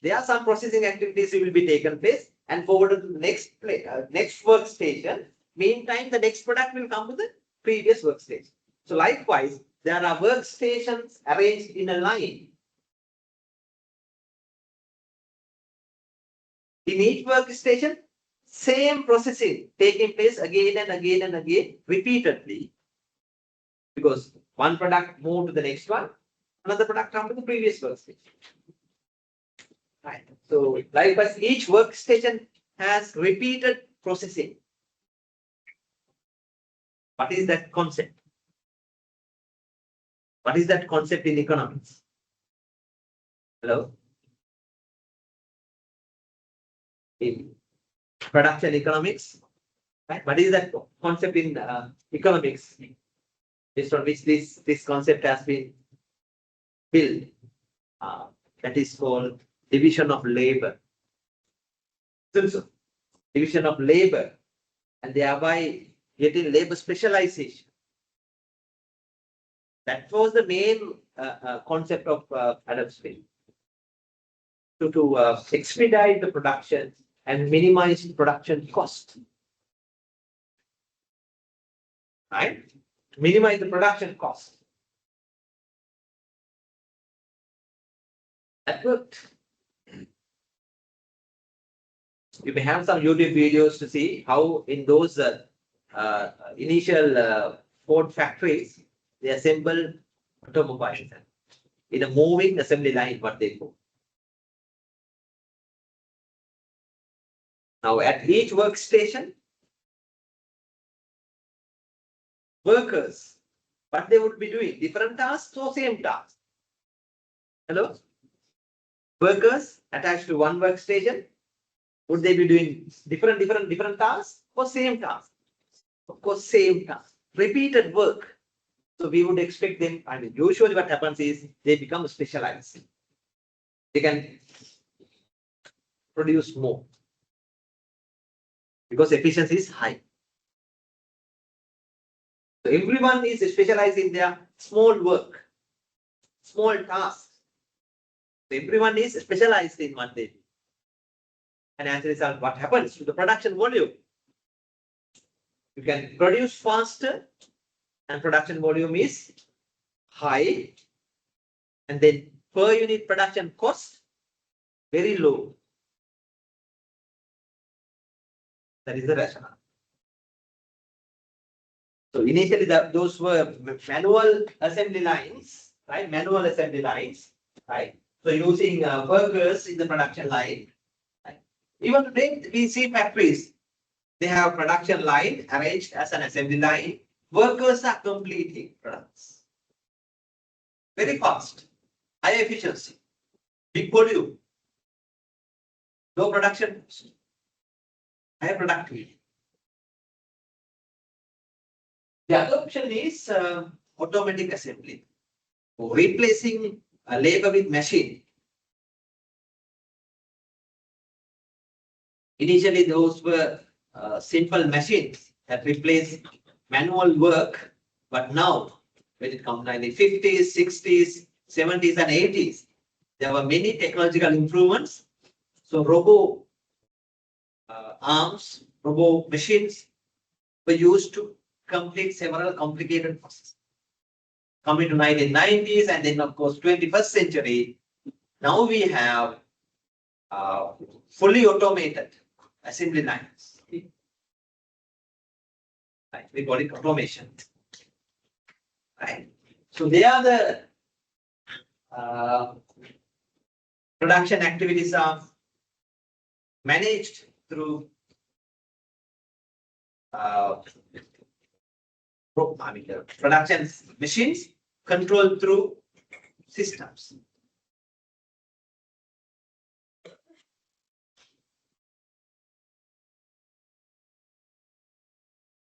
There are some processing activities will be taken place and forwarded to the next workstation. Meantime, the next product will come to the previous workstation. So likewise, there are workstations arranged in a line. In each workstation, same processing taking place again and again and again repeatedly, because one product moved to the next one, another product come to the previous workstation. Right. So likewise, each workstation has repeated processing. What is that concept? What is that concept in economics? Hello? In production economics, right? What is that concept in economics, based on which this concept has been built? That is called division of labor. So, division of labor, and thereby getting labor specialization. That was the main concept of Adam Smith. To expedite the production and minimize production cost. Right? Minimize the production cost. That worked. You may have some YouTube videos to see how in those initial Ford factories, they assemble automobiles in a moving assembly line, what they do. Now at each workstation, workers, what they would be doing, different tasks or same tasks? Hello? Workers attached to one workstation, would they be doing different tasks or same tasks? Of course, same task, repeated work. So we would expect them, I mean, usually what happens is they become specialized. They can produce more because efficiency is high. So everyone is specialized in their small work, small tasks. So everyone is specialized in what they do. And as a result, what happens to the production volume? You can produce faster and production volume is high, and then per unit production cost very low. That is the rationale. So initially those were manual assembly lines, right? Manual assembly lines, right? So using workers in the production line. Right? Even today we see factories, they have production line arranged as an assembly line. Workers are completing products. Very fast, high efficiency, big volume, low production cost, high productivity. The other option is automatic assembly, replacing labor with machine. Initially, those were simple machines that replaced manual work, but now, when it comes to the 50s, 60s, 70s, and 80s, there were many technological improvements. So, robo arms, robo machines were used to complete several complicated processes. Coming to 1990s, and then of course 21st century, now we have fully automated assembly lines. Right. We call it automation. Right. So they are the production activities are managed through production machines controlled through systems.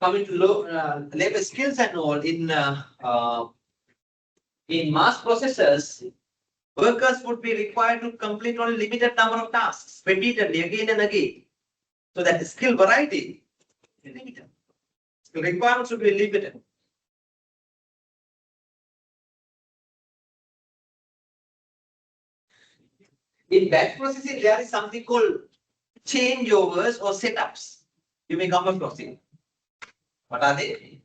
Coming to low labor skills and all in mass processors, workers would be required to complete only limited number of tasks repeatedly again and again. So that the skill variety is limited. Skill requirements should be limited. In batch processing, there is something called changeovers or setups. You may come across it. What are they?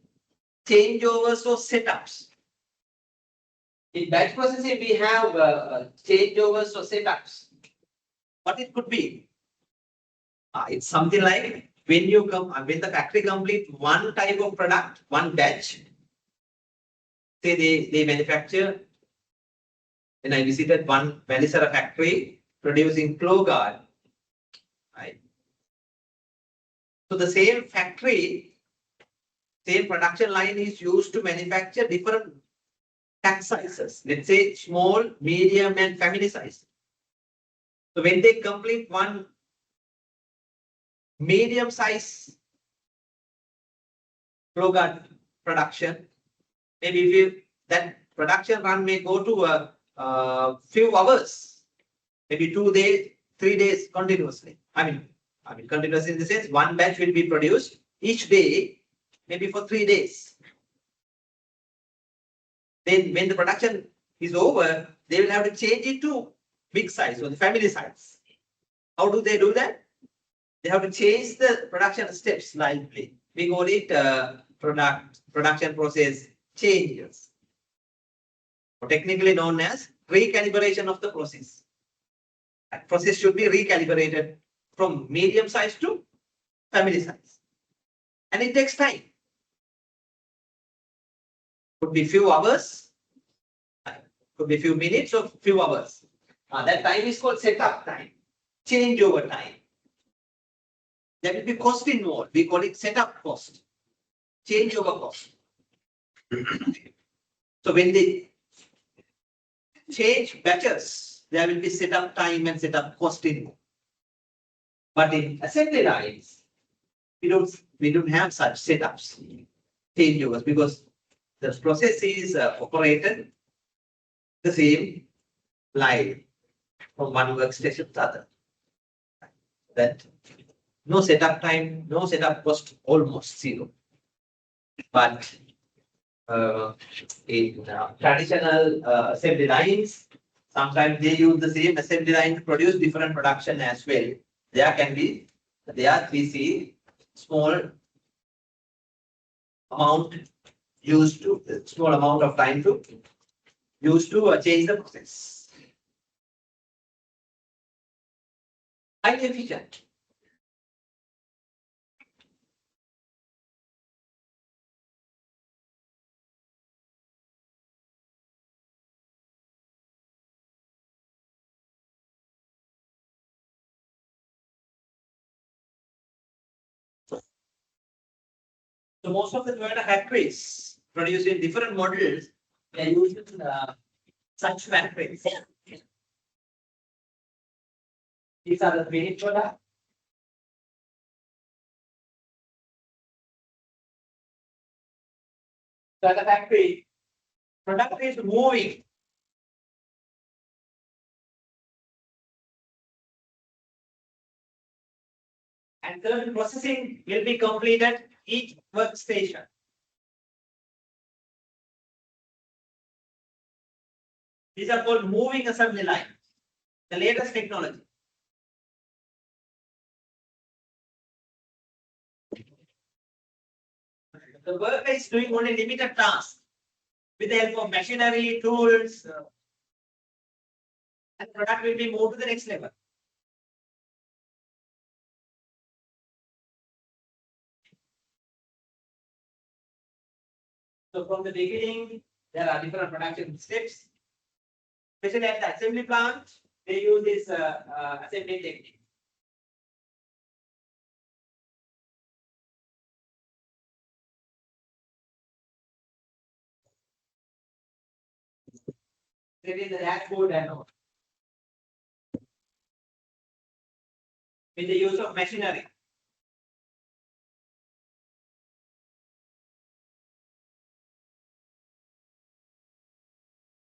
Changeovers or setups. In batch processing, we have changeovers or setups. What it could be? It's something like when when the factory complete one type of product, one batch. Say they manufacture. When I visited one Velisara factory producing flow guard, right? So the same factory, same production line is used to manufacture different pack sizes. Let's say small, medium, and family size. So when they complete one medium size flow guard production, maybe if that production run may go to a few hours, maybe 2 days, 3 days continuously. I mean continuously in the sense one batch will be produced each day, maybe for 3 days. Then when the production is over, they will have to change it to big size or the family size. How do they do that? They have to change the production steps slightly. We call it production process changes, or technically known as recalibration of the process. That process should be recalibrated from medium size to family size. And it takes time. Could be few hours, could be few minutes or few hours. That time is called setup time, changeover time. There will be cost involved. We call it setup cost, changeover cost. So when they change batches, there will be setup time and setup cost involved. But in assembly lines, we don't have such setups, changeovers, because the process is operated the same line from one workstation to the other. That no setup time, no setup cost, almost zero. But in traditional assembly lines, sometimes they use the same assembly line to produce different production as well. there we see small amount small amount of time to use to change the process. Highly efficient. So most of the Toyota factories producing different models, they are using such factories. These are the finished product. So the factory product is moving. And certain processing will be completed each workstation. These are called moving assembly line, the latest technology. The worker is doing only limited tasks with the help of machinery, tools, and product will be moved to the next level. So from the beginning, there are different production steps. Especially at the assembly plant, they use this assembly technique. There is the dashboard and all. With the use of machinery.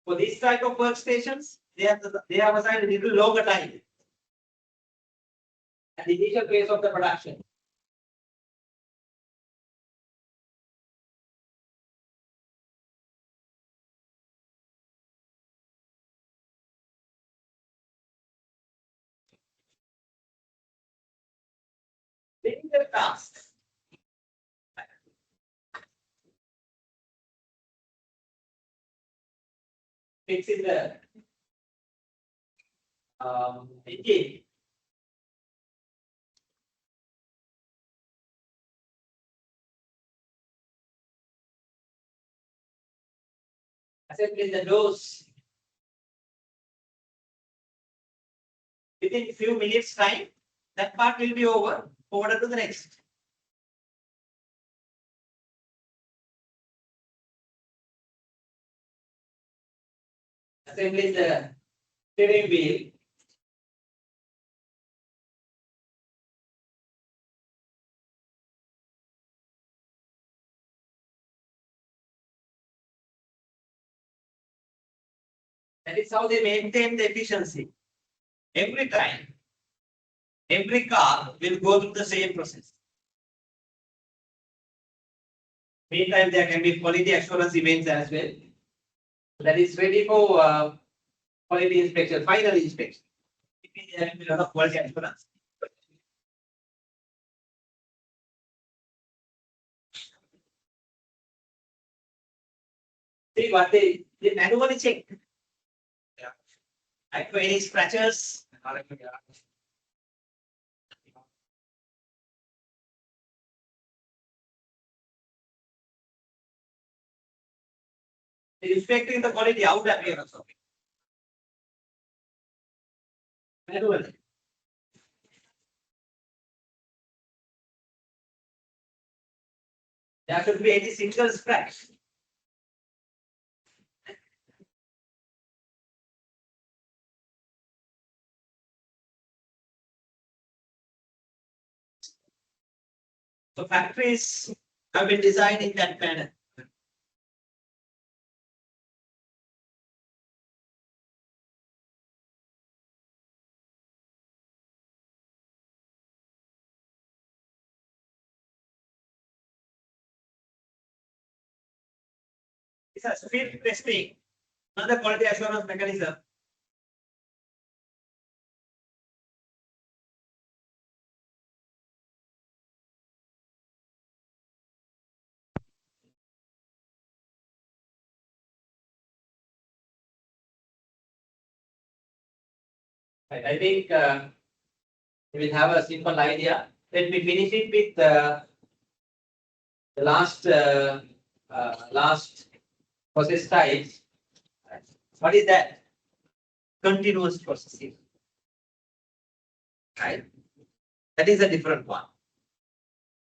For this type of workstations, they have assigned a little longer time at the initial phase of the production. The tasks. Fixing the engine. Assembling the doors. Within a few minutes time, that part will be over, forwarded to the next. Assembling the steering wheel. That is how they maintain the efficiency. Every time, every car will go through the same process. Meantime, there can be quality assurance events as well. That is ready for quality inspection, final inspection. There will be a lot of quality assurance. See what they manually check. Like for any scratches. Inspecting the quality out appearance of it. Manually. There should be any single scratch. So factories have been designed in that manner. It's a speed testing, another quality assurance mechanism. Right, I think we will have a simple idea. Let me finish it with the last process types. What is that? Continuous processing. Right? That is a different one.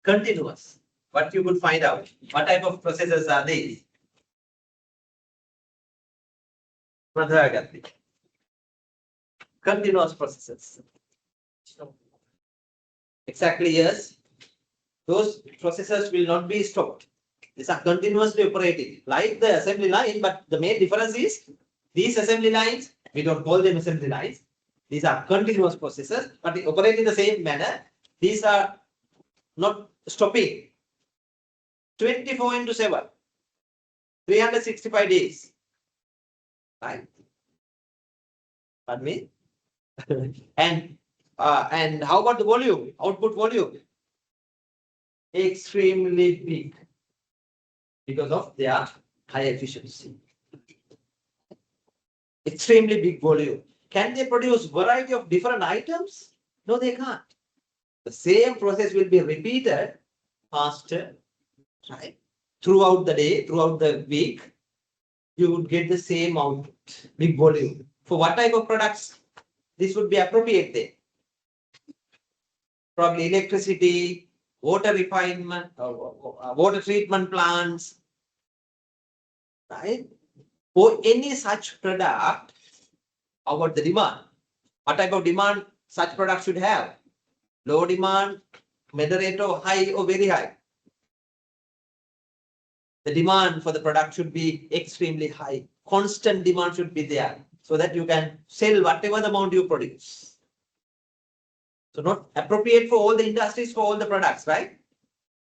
Continuous. What you could find out. What type of processes are these? Madhuragati. Continuous processes. Exactly, yes. Those processes will not be stopped. These are continuously operating, like the assembly line, but the main difference is these assembly lines, we don't call them assembly lines. These are continuous processes, but they operate in the same manner. These are not stopping. 24/7, 365 days. Right? Pardon me? And how about the volume? Output volume? Extremely big because of their high efficiency. Extremely big volume. Can they produce variety of different items? No, they can't. The same process will be repeated faster, right? Throughout the day, throughout the week, you would get the same output, big volume. For what type of products? This would be appropriate there. Probably electricity, water refinement, water treatment plants, right? For any such product, about the demand. What type of demand such product should have? Low demand, moderate or high or very high. The demand for the product should be extremely high. Constant demand should be there so that you can sell whatever the amount you produce. So not appropriate for all the industries, for all the products, right?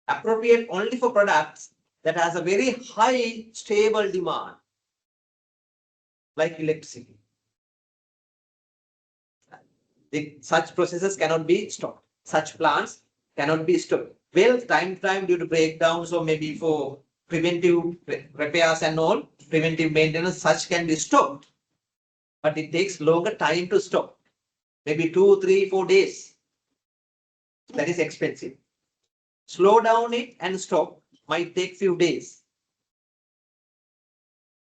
Appropriate only for products that has a very high stable demand, like electricity. Such processes cannot be stopped. Such plants cannot be stopped. Well, time to time due to breakdowns or maybe for preventive repairs and all, preventive maintenance, such can be stopped. But it takes longer time to stop. Maybe 2, 3, 4 days. That is expensive. Slow down it and stop might take few days.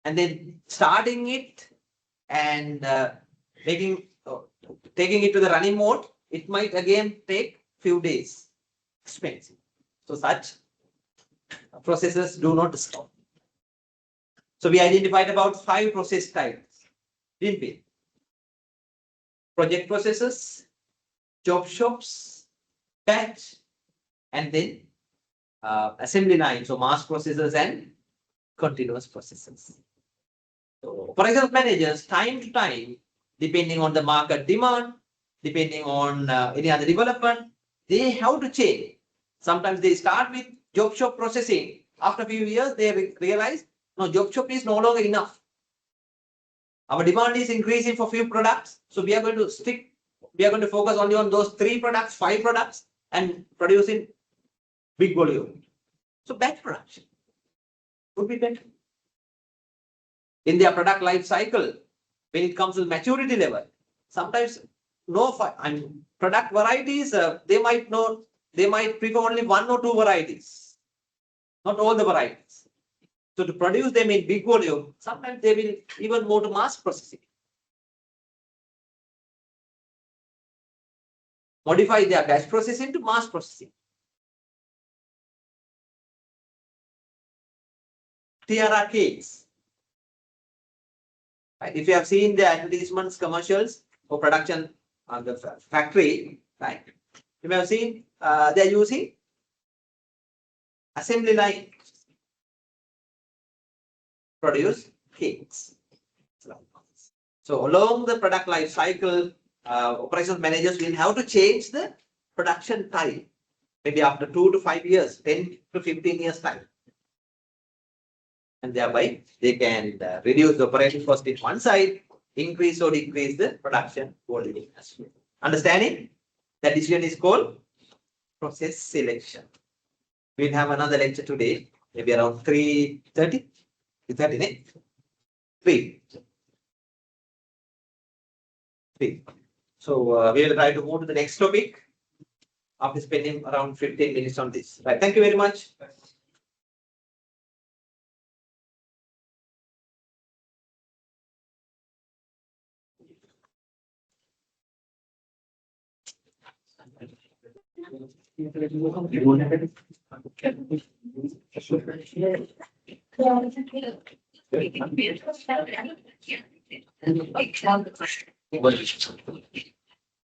And then starting it and taking it to the running mode, it might again take few days. Expensive. So such processes do not stop. So we identified about 5 process types, didn't we? Project processes, job shops, batch, and then assembly lines, so mass processes and continuous processes. So operations managers, time to time, depending on the market demand, depending on any other development, they have to change. Sometimes they start with job shop processing. After a few years, they realize, no, job shop is no longer enough. Our demand is increasing for few products. So we are going to focus only on those 3 products, 5 products and produce in big volume. So batch production would be better. In their product life cycle, when it comes to maturity level, sometimes product varieties, they might prefer only 1 or 2 varieties, not all the varieties. So to produce them in big volume, sometimes they will even move to mass processing. Modify their batch processing to mass processing. Tiara cakes. Right? If you have seen the advertisements, commercials for production on the factory, right? You may have seen they are using assembly line produce cakes. So along the product life cycle, operations managers will have to change the production time. Maybe after 2 to 5 years, 10 to 15 years time. And thereby they can reduce the operating cost in one side, increase or decrease the production volume as well. Understanding? That decision is called process selection. We'll have another lecture today, maybe around 3:30. 3:30, 3. So we will try to move to the next topic after spending around 15 minutes on this. Right. Thank you very much.